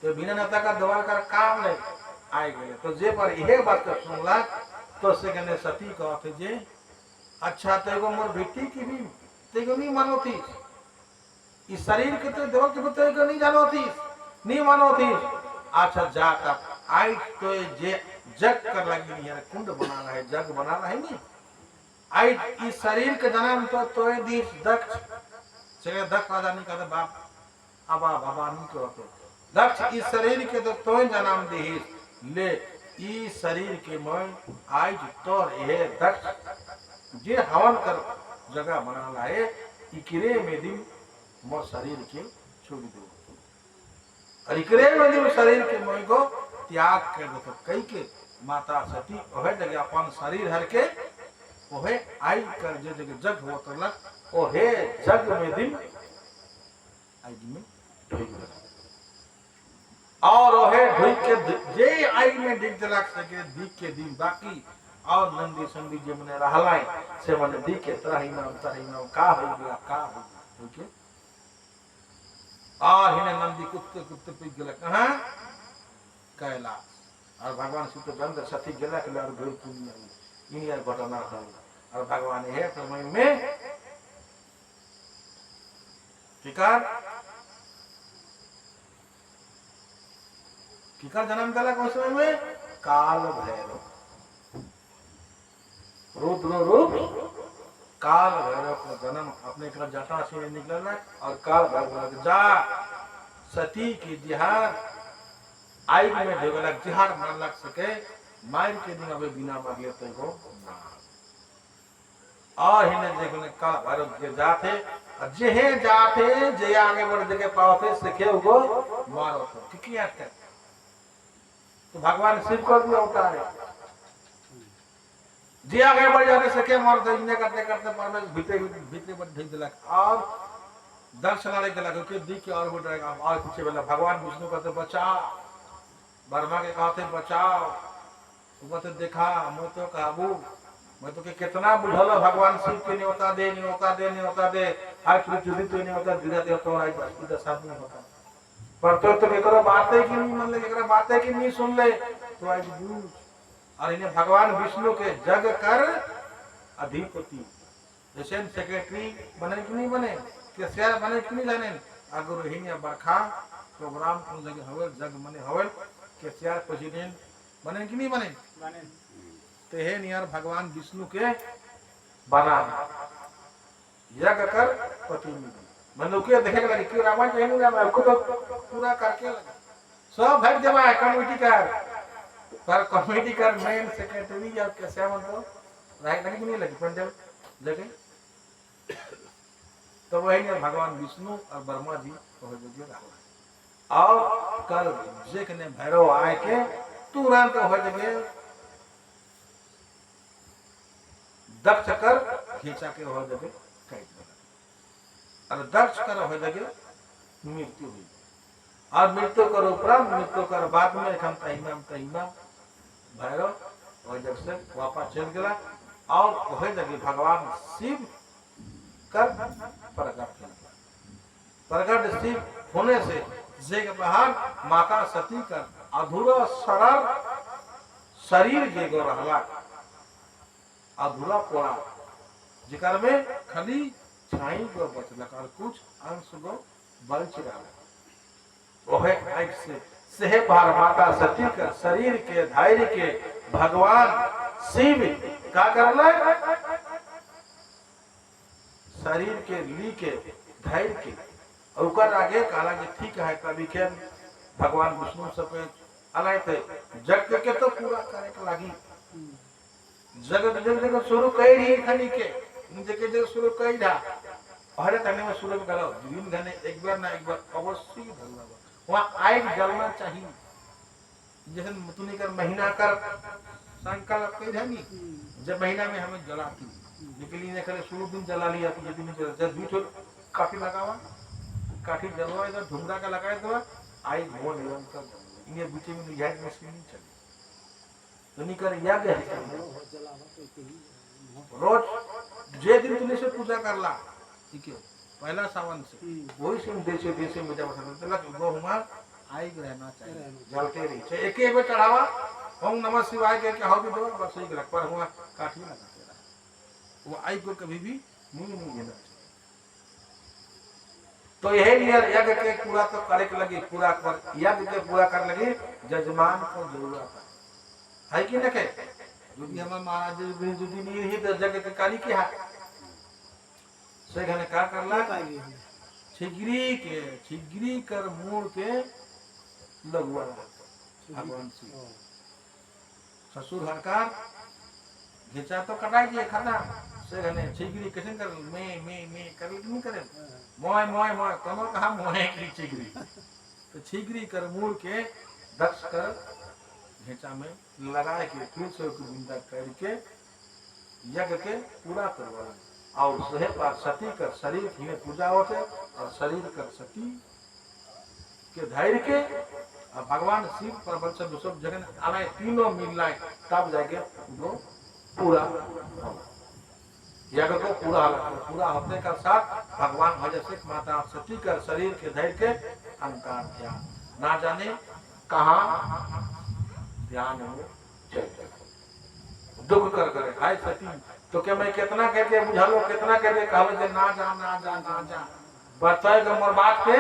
तो बिना नेता का दवा कर काम नहीं आए गए तो जे पर यह बात कर सुनला तो से कहने सती कहते जे अच्छा तेगो मोर बेटी की भी तेगो नहीं मानो थी इस शरीर के तो दवा के तेगो नहीं जानो थी नहीं मानो थी अच्छा जाकर आई तो जे जग कर लगी नहीं है कुंड बनाना है जग बनाना है नहीं आई इस शरीर के जन्म तो दिस दक्ष चले दक्ष राजा नहीं कहते बाप अबा बाबा नहीं कहते दक्ष इस शरीर के तो जन्म दी ले इस शरीर के मैं आज तो ये दक्ष जे हवन कर जगह बनाना है इकरे में दिन मोर शरीर के छोड़ दो और इकरे में दिन शरीर के मैं को त्याग कर दो कई के माता सती ओहे जगह अपन शरीर हर के ओहे आई कर जे जगह जग हो करलक ओहे जग में दिन आई में और ओहे ढुक के जे आई में दिख दलक सके दिख के दिन बाकी और नंदी संदी जे मने रहलाई से मने दिख के तरही नाम का हो गया ओके और हिने नंदी कुत्ते पे गेल कहां कैलाश और भगवान शिव तो गंध सती गेला के और घर पुण्य इन यार घटना है और भगवान है समय में ठीक है किकर जन्म कला कौन समय में? काल भैरव, रुद्र रूप काल भैरव का जन्म अपने का जटा से निकलना और काल भैरव जा सती की जिहार आई में देवलक जिहार न लग सके मार के दिन अबे बिना मार लेते को और हिने देखो ने काल भैरव के जाते और जेहे जाते जे आगे बढ़ जगह पावते सिखे उको मारो तो की आते तो भगवान शिव को भी उतारे जे आगे बढ़ जाने सके मार दे करते करते पर भीतर भीतर पर ढील दिला और दर्शन आने के लगे कि दी के और बढ़ रहेगा और पीछे वाला भगवान विष्णु कहते बचाओ ब्रह्मा के कहते बचाओ तू कहते देखा मैं तो काबू मैं तो कितना बुझल भगवान शिव के न्योता दे आज तुझे तो न्योता धीरे धीरे तो आई बस इधर साथ में होता पर तो एकरा बातें की नहीं मन ले एकरा बातें की नहीं सुन ले तो आज बूझ और इन्हें भगवान विष्णु के जग कर अधिपति जैसे सेक्रेटरी बने कि नहीं बने के शेयर बने कि नहीं जाने अगर हिने बरखा प्रोग्राम को जगह हवे जग मने हवे के शेयर प्रेसिडेंट बने कि नहीं बने ते है नियर भगवान विष्णु के बना यज्ञ कर प्रतिनिधि मनुष्य देखेगा लगे क्यों रावण चाहिए नहीं रावण को तो पूरा करके लगे सब भर जमा है कमेटी कर पर कमेटी कर मेन सेक्रेटरी या कैसे मतलब राइट लगे नहीं लगे पंजाब जगह तो वही ने भगवान विष्णु और ब्रह्मा जी हो जोगे रावण और कल जेक ने भैरव आए के तुरंत हो जगह दक्ष कर खींचा के हो जगह काट दिया और दक्ष कर हो जगह मृत्यु हुई और मृत्यु कर उपरांत मृत्यु कर बाद में हम तहिमा भैरव वही जग से वापस चल गया और वही जगह भगवान शिव कर प्रकट शिव होने से जे बाहर माता सती कर अधूरा सरल शरीर जे गो रहला अधूरा पोड़ा जिकर में खाली छाई को बचलक और कुछ अंश को बच रहा ओहे आंख से सेह बार माता सती का शरीर के धैर्य के भगवान शिव का करला शरीर के ली के धैर्य के और उकर आगे काला के ठीक है कभी के भगवान विष्णु सब अलाय थे जग के तो पूरा करे के लागी जगत जगत शुरू कई रही खनी के जगह जगह शुरू कई ढा हरे तने में शुरू करो दिन घने एक बार ना एक बार अवश्य धरना वहां आए जलना चाहिए जैसे तूने कर महीना कर संकल्प कई धनी जब महीना में हमें जलाती निकली ने करे शुरू दिन जला लिया तो यदि नहीं जब बीच काफी लगावा काफी जलवा इधर धुमरा का लगाए तो आई वो निरंतर इन्हें बीच में निजात मशीन नहीं चली तो नहीं कर यज्ञ रोज जे दिन तुमने से पूजा करला ठीक है पहला सावन से वही से देशे में जब मतलब गो हमार आई रहना चाहिए जलते रही छे एक एक चढ़ावा ओम नमः शिवाय के हाउ भी दो बस सही लग पर हुआ काठी लगाते रहा वो आई को कभी भी नहीं देना चाहिए तो यही नियर यज्ञ के पूरा तो करे के लगी पूरा कर यज्ञ के पूरा कर लगी जजमान को जरूरत है कि नहीं यदि हमारे महाराज यदि नहीं रही तो जगह के काली की हाथ से घने का करला छिगरी कर मूड़ के लगवा भगवान से ससुर हरकार घिचा तो कटाई दिए खाता से घने छिगरी कैसे कर मैं कर नहीं करे मोय कमर कहा मोय की छिगरी तो छिगरी कर मूड़ के दक्ष कर घेचा में लगाए के फिर से विंदा करके यज्ञ के पूरा करवाना और सहे पर सती कर शरीर की पूजा होते और शरीर कर सती के धैर्य के और भगवान शिव प्रबल सब जगह आना तीनों मिल लाए तब जाके वो पूरा यज्ञ को पूरा होने का साथ भगवान भजसिक माता सती कर शरीर के धैर्य के अंकार ध्यान ना जाने कहा ध्यान हो दुख कर करे हाय सती तो क्या मैं कितना कहते बुझा लो कितना कहते कहो जे ना जा बताए मोर बात के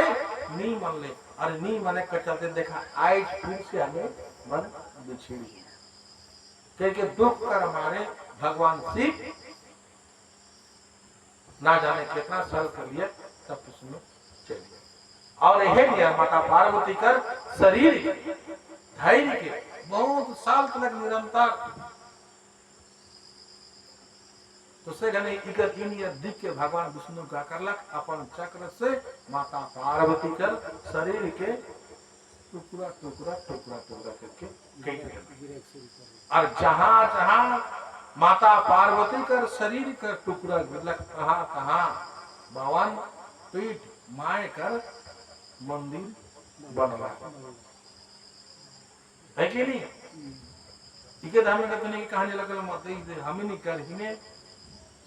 नहीं मान ले, अरे नहीं माने के चलते देखा आज फिर से हमें मन बिछड़ी क्योंकि दुख कर हमारे भगवान शिव ना जाने कितना साल कर लिया तब उसमें चले गए। और यह लिया माता पार्वती कर शरीर धैर्य के बहुत साल तक निरंतर तो से गने इकर इन या दिख के भगवान विष्णु का करलक अपन चक्र से माता पार्वती कर शरीर के टुकड़ा टुकड़ा टुकड़ा टुकड़ा करके काट दिया। और जहां जहां माता पार्वती कर शरीर का टुकड़ा मतलब कहां कहां भवन पीठ माए कर मंदिर बनवा है कि नहीं। इके धाम में कहते नहीं कहानी लगल मत हमें नहीं कर हिने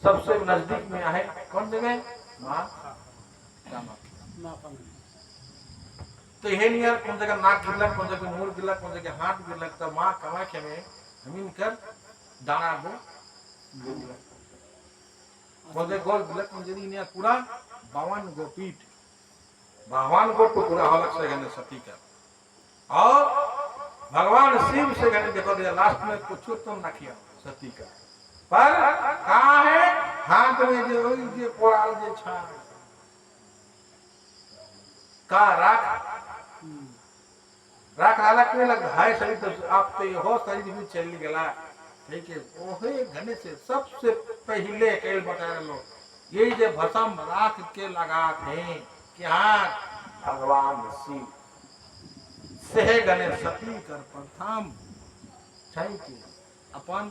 सबसे नजदीक में है कौन जगह माँ तो यह नहीं यार कौन जगह नाक गिरलक कौन जगह मुंह गिरलक कौन जगह हाथ गिरलक तो माँ कमा के में हमीन कर दाना गो कौन जगह गोल गिरलक कौन जगह नहीं पूरा 52 गो पीठ 52 गो टुकड़ा होलक से गने सती का और भगवान शिव से गने देखो दे लास्ट में कुछ तो ना किया सती का पर कहाँ है हाथ में जो कोड़ाल जे छा का राख हालक में लग हाय शरीर तो आप तो ये हो शरीर भी चली गला ठीक है ओहे घने से सबसे पहले कैल बता लो ये जो भस्म राख के लगा थे कि हाँ भगवान शिव से गने सती कर प्रथम चाहिए अपन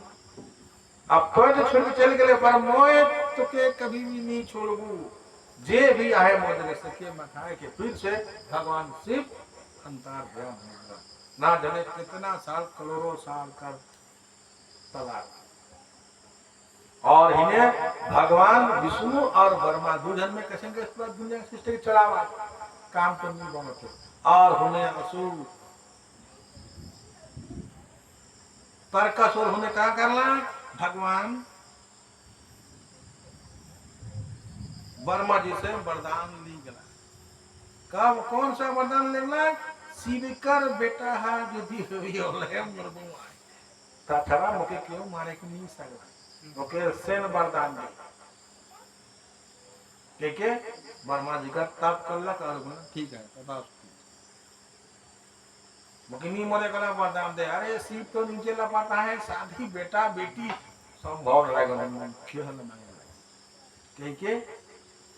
अपन छोड़ के चल गए पर मोए तो के कभी भी नहीं छोड़ू जे भी आए मोदरे सके मखाए के फिर से भगवान शिव अंतर ध्यान होगा ना जाने कितना साल करोड़ों साल कर तलाक और इन्हें भगवान विष्णु और ब्रह्मा दूजन में कैसे इस पूरा दुनिया सृष्टि चलावा काम तो नहीं बनते और उन्हें असुर तर्कासुर होने क्या करना भगवान वर्मा जी से वरदान ली गला कब कौन सा वरदान लेना शिव कर बेटा है यदि हुई होले मरबू आए ताथरा मुके क्यों मारे को नहीं सकला मुके सेन वरदान दे के वर्मा जी का तप करलक और बोला ठीक है बताओ मुके नहीं मरे कला वरदान दे अरे शिव तो नीचे लपाता है शादी बेटा बेटी संभव लगन क्यों न मांगला के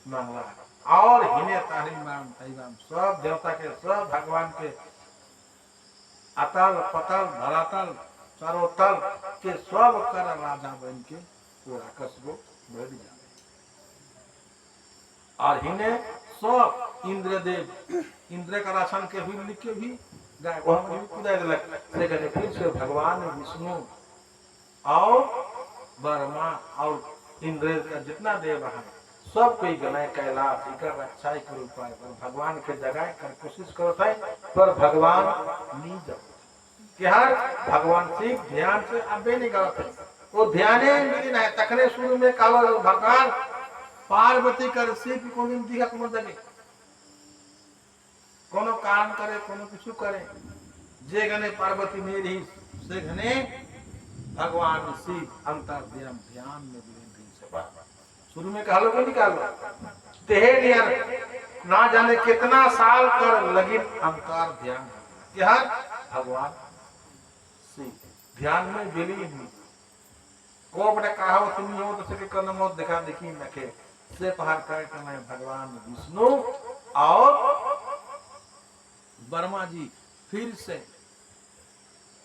मांगला और हिने तारी नाम तैराम सब देवता के सब भगवान के अतल पतल धरातल चारों तल के सब कर राजा बन के पूरा कस्बो बढ़ जाए और हिने सब इंद्रदेव इंद्र का राशन के भी लिख के भी गाय वहां भी खुदा दिलक से कहते फिर से भगवान विष्णु और ब्रह्मा और इंद्र का जितना देव है सब कोई गनाए कैलाश इकर रक्षा कर उपाय पर भगवान के जगाए कर कोशिश करता है पर भगवान नहीं जाओ कि हर भगवान शिव ध्यान से अबे नहीं करते वो ध्याने मिली ना तखने शुरू में कालो भगवान पार्वती कर शिव को दिन दिखा को जगे कोनो काम करे कोनो कुछ करे जे गने पार्वती मेरी से गने भगवान शिव अंतर ध्यान में दिन से बार शुरू में कहा लोग निकालो तेहे यार ना जाने कितना साल कर लगी अंकार ध्यान यार भगवान शिव ध्यान में बिली नहीं को बड़ा कहा हो तुम हो तो सके करना मत दिखा देखी नखे से पहाड़ कर करना भगवान विष्णु और वर्मा जी फिर से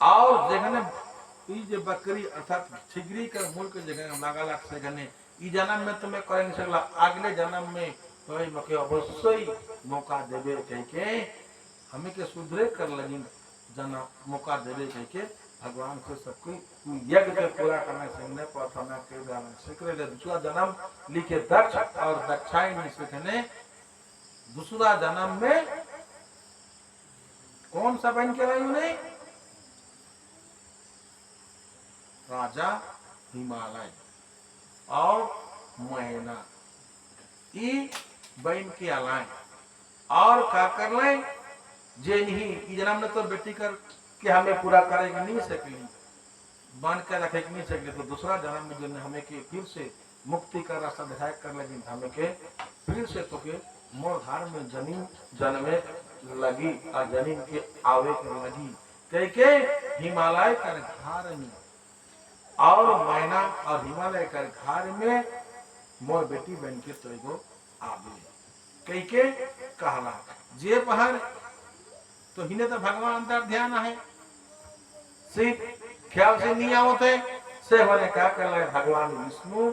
और जगह ई जे बकरी अर्थात छिगरी कर मूल के जगह लागा से गने ई जन्म में तुम्हें करे नहीं सकला अगले जन्म में तो मके अवश्य मौका देबे कह के हमें के सुधरे कर लगी जन्म मौका देबे कह के भगवान से सब कोई यज्ञ के पूरा करने से ने प्रार्थना के जाने से करे दूसरा जन्म लिखे दक्ष और दक्षाई में से कहने दूसरा जन्म में कौन सा बन के रही उन्हें राजा हिमालय और मैना ई बन के अलाय और का कर ले जे नहीं ई जन्म में तो बेटी कर के हमें पूरा करेगी नहीं सकली, बांध के रखे नहीं सकली, तो दूसरा जन्म में जो हमें के फिर से मुक्ति का रास्ता दिखाए कर लगी, हमें के फिर से तो के मोर धार में जमीन जन्मे लगी और जमीन के आवे कर लगी, कह के हिमालय कर घर में और मैना और हिमालय कर घर में मोर बेटी बन के तो एगो आवे कह के कहला जे पहर तो हिने तो भगवान अंतर ध्यान है सिर्फ ख्याल से नहीं आवते से होने क्या कर ले भगवान विष्णु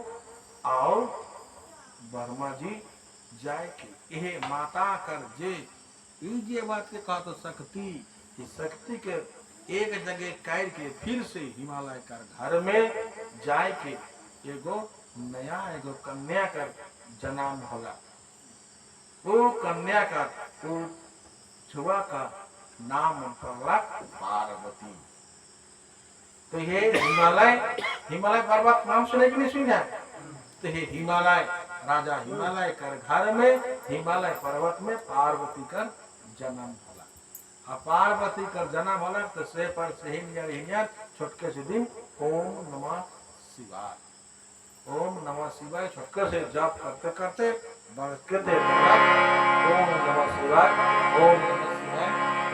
और वर्मा जी जाए के यह माता कर जे बात के कहा तो शक्ति कि शक्ति के एक जगह कैर के फिर से हिमालय कर घर में जाए के एगो नया एगो कन्या कर जन्म होला, वो कन्या का वो छुआ का नाम पड़ला पार्वती। तो ये हिमालय पर्वत नाम सुने कि नहीं सुना? तो ये हिमालय राजा हिमालय कर घर में हिमालय पर्वत में पार्वती कर जन्म होला, और पार्वती कर जन्म होला तो से पर से ही छोटके से दिन ओम नमः शिवाय, ओम नमः शिवाय छोटके से जप करते करते बढ़ते ओम नमः शिवाय, ओम नमः शिवाय,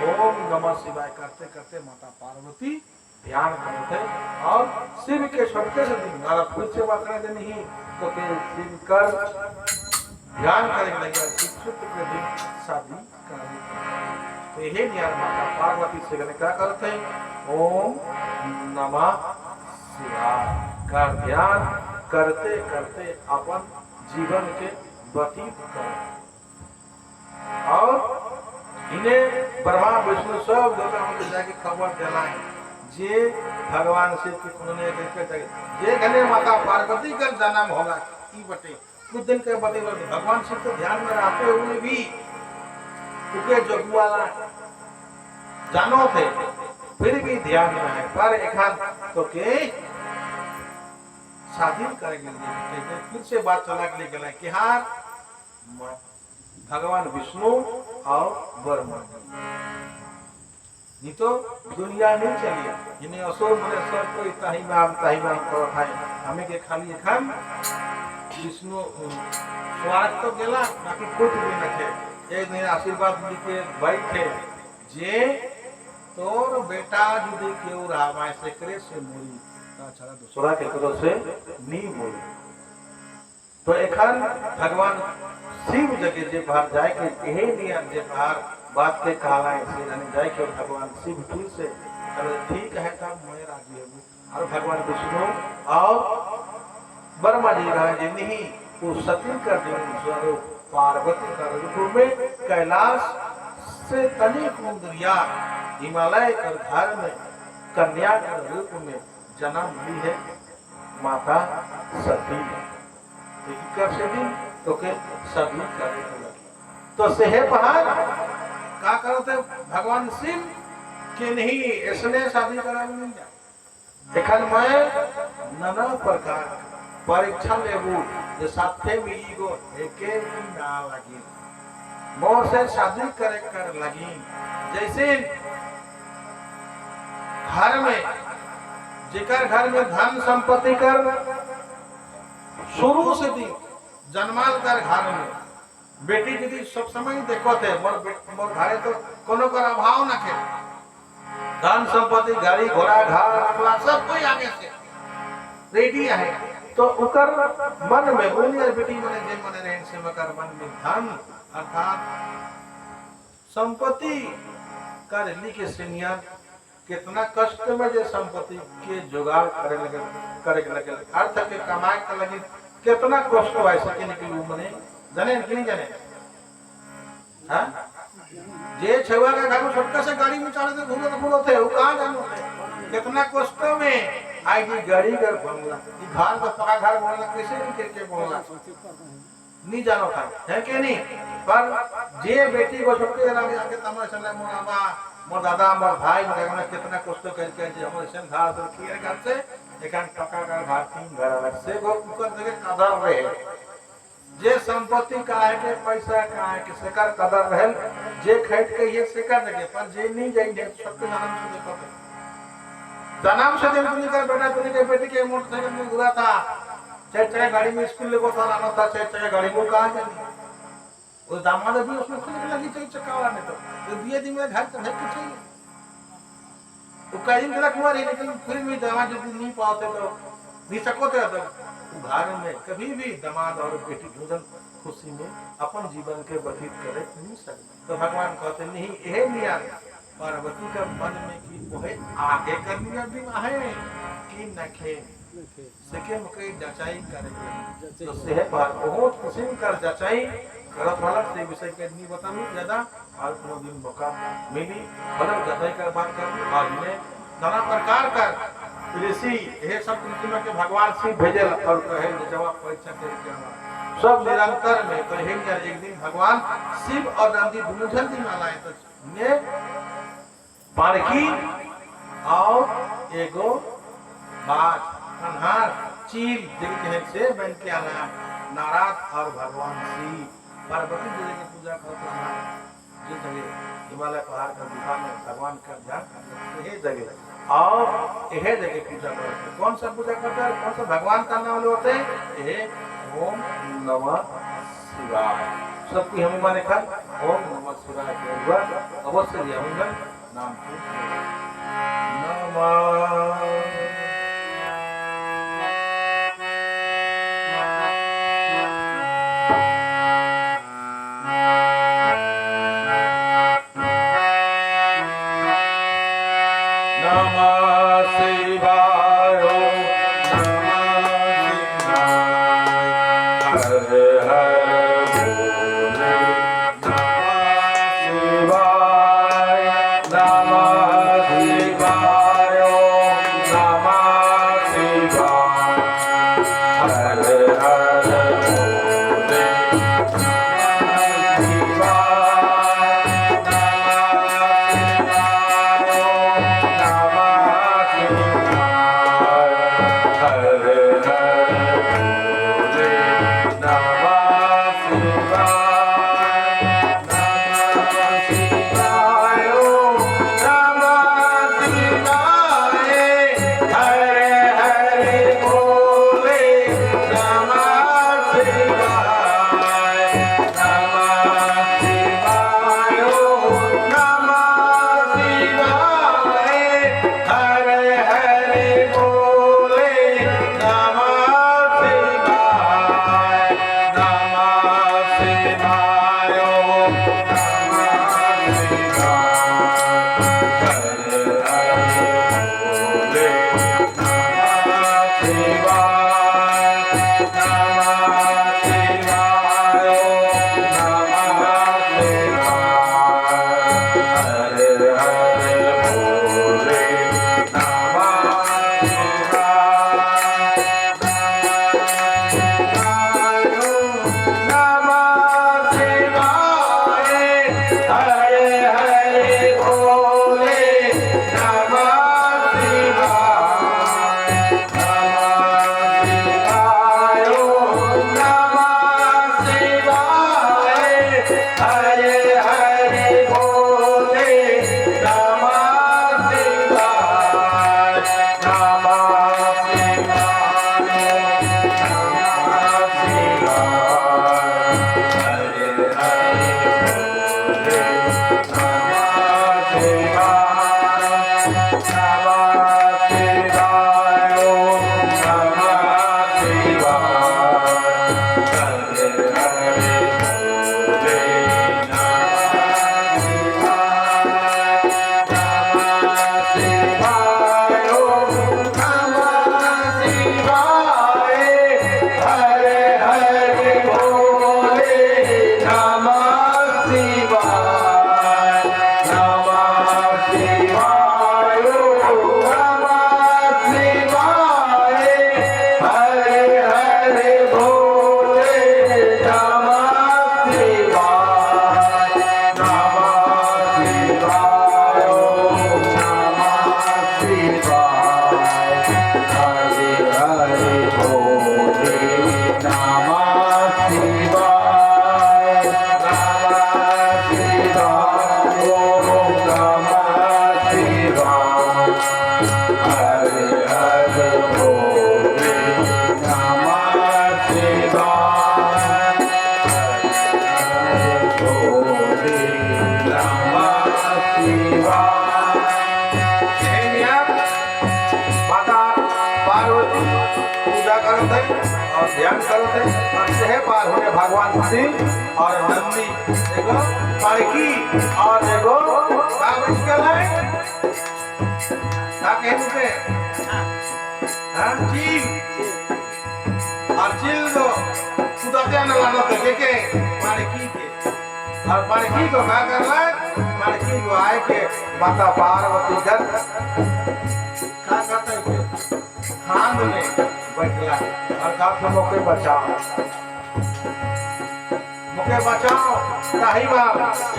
ओम नमः शिवाय करते करते माता पार्वती ध्यान करते और शिव के छोटके से दिन फिर से बात दिन ही तो शिव कर ध्यान करेंगे लगे शिव के दिन शादी करेंगे। तो यही नियर माता पार्वती से क्या करते ओम नमः शिवाय का ध्यान करते करते अपन जीवन के व्यतीत करें और इन्हें ब्रह्मा विष्णु सब देवता को जाके खबर दिलाएं जे भगवान शिव के कुने देखे जे घने माता पार्वती का जन्म होगा ई बटे कुछ दिन के बते भगवान शिव को ध्यान में रखते हुए भी उके जोगुआला जानो थे फिर भी ध्यान में है पर एखान तो के शादी करेंगे फिर से बात चला के लिए गए कि हाँ भगवान विष्णु और वर्मा नहीं तो दुनिया नहीं चली इन्हें असुर मने सब कोई ताही में करो है हमें के खाली खान विष्णु स्वार्थ तो गेला बाकी कुछ भी न थे एक दिन आशीर्वाद लेके बैठे जे तोर बेटा जुदी केउ रामाय से करे से मोरी छड़ा दूसरा के करो से नहीं बोली तो एखन भगवान शिव जगह जे बाहर जाए के यही नियम जे बाहर बात के कहला है से जाने जाए के भगवान शिव फिर से अरे ठीक है तब मैं राजी हूं और भगवान विष्णु और ब्रह्मा जी रहा जे नहीं वो सती कर दे स्वरूप पार्वती का रूप में कैलाश से तनिक मुंदरिया हिमालय कर घर में कन्या के रूप में जन्म ली है माता सती कर से दिन तो के सभी करे तो सेहे पहाड़ का करते भगवान शिव के नहीं इसने शादी करा नहीं जा एखन मैं नाना प्रकार परीक्षा लेबू जे साथे मिलीगो एके भी ना लगी मोर से शादी करे कर लगी जैसे घर में जेकर घर में धन संपत्ति कर शुरू से दी जन्माल कर घर में बेटी दीदी सब समय देखो थे मोर घरे तो कोनो कर अभाव न के धन संपत्ति गाड़ी घोड़ा घर अगला सब कोई आगे से रेडी है तो उकर मन में बोलिए बेटी मने जे मने रहन से मकर मन में धन अर्थात संपत्ति कर ली के सीनियर कितना कष्ट में जे संपत्ति के जुगाड़ करे लगे अर्थ के कमाए के लगे कितना कष्ट है सके निकलू मने जाने कि नहीं जाने हां जे छवा का घर में छोटका से गाड़ी में चढ़े थे घूमो थे वो कहां जानो थे कितना कष्ट में आई जी गाड़ी घर बनला ई घर का पका घर बनला कैसे नहीं करके बनला नहीं जानो था है कि नहीं पर जे बेटी को छोटे लगे आके तमाशा चला मोनाबा मोर दादा मोर भाई मोर कितना कष्ट करके जे हमर सन घास और खीर घर से एकान पका का घर तीन घर अलग से गो कुकर जगह कदर रहे जे संपत्ति का है के पैसा का है के सेकर कदर रहल जे खैट के ये सेकर लगे पर जे नहीं जाई दे सबके नाम से देखो जन्म से जब तुमने का बेटा तुमने के बेटे के मोटरसाइकिल में हुआ था चार चक्का गाड़ी में स्कूल लेको था लाना था चार चक्का गाड़ी को कहां जानी वो दामाद भी उसमें खुद लगी चार चक्का वाला में तो दिए दिन में घर से घर के चाहिए तो कहीं गला कुमार है लेकिन फिर भी दामाद जब नहीं पाते तो भी सको तो घर में कभी भी दामाद और बेटी भोजन खुशी में अपन जीवन के व्यतीत करे नहीं सकते तो भगवान कहते नहीं यह नियम पार्वती का मन में कि वह आगे करनी भी है कि नखे सके मुके जचाई करे तो से बात बहुत खुशी कर जचाई करत वाला से विषय के नहीं बताऊं ज्यादा और कोनो दिन मौका मिली मतलब जचाई कर बात कर और ने नाना प्रकार कर ऋषि ये सब तुम के भगवान शिव भेजल और कहे जवाब परीक्षा के सब निरंतर में तो हे एक दिन भगवान शिव और नंदी दोनों जल्दी में लाए तो ने पारकी और एगो बाज कन्हार चील जिनके से बन के आना नारद और भगवान शिव पार्वती जी की पूजा करते हैं जिस जगह हिमालय पहाड़ का गुफा में भगवान का ध्यान यही जगह और यह जगह पूजा करते हैं कौन सा पूजा करते हैं कौन सा भगवान का नाम होते हैं ये ओम नमः शिवाय सबकी हम माने कर ओम नमः शिवाय के ऊपर अवश्य ही हम नाम नमः शिवाय। माता पार्वती पूजा करते और ध्यान करते और से पार होने भगवान शिव और नंदी देखो पालकी और देखो कागज के लाए क्या कहते हाँ चील और चिल दो कुदाते न लाना तो के पालकी के और पालकी को क्या करना पालकी को आए के माता पार्वती कर क्या करते हैं खांड में बैठला और काफी मौके बचाओ ताही बाप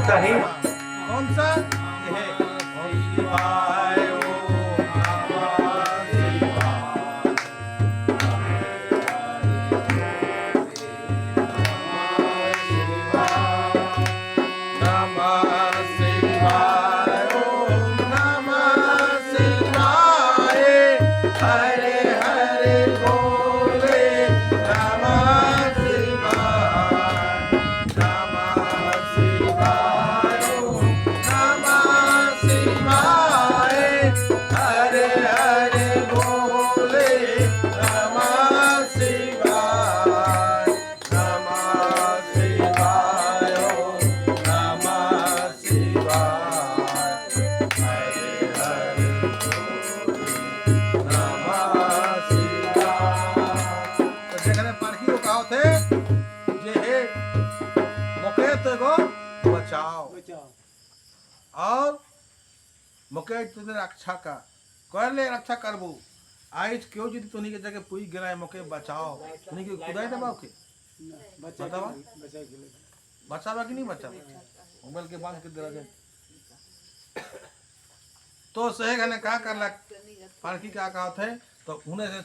ताही कौन सा ये ओम शिवाय ओम नमः शिवाय ओम नमः शिवाय हरे हरे बोले नमः शिवाय नमः शिवाय ओम नमः शिवाय हरे हरे बोले नमः शिवाय नमः शिवाय ओम नमः शिवाय हरे हरे तो जेखने पारखी को कहा थे जे हे मोके तो गो बचाओ
बचाओ
और मोके तुझे रक्षा का कर ले रक्षा करबू आज क्यों यदि तुनी के जगह पुई गिराए मोके बचाओ तुनी के खुदाई दबाओ के
बचा
बतावा।
बचा के लिए
बचावा कि नहीं बचावा मोबाइल के बांध के दे रहे तो सही घने क्या कर ला पारखी क्या कहा थे तो उन्हें से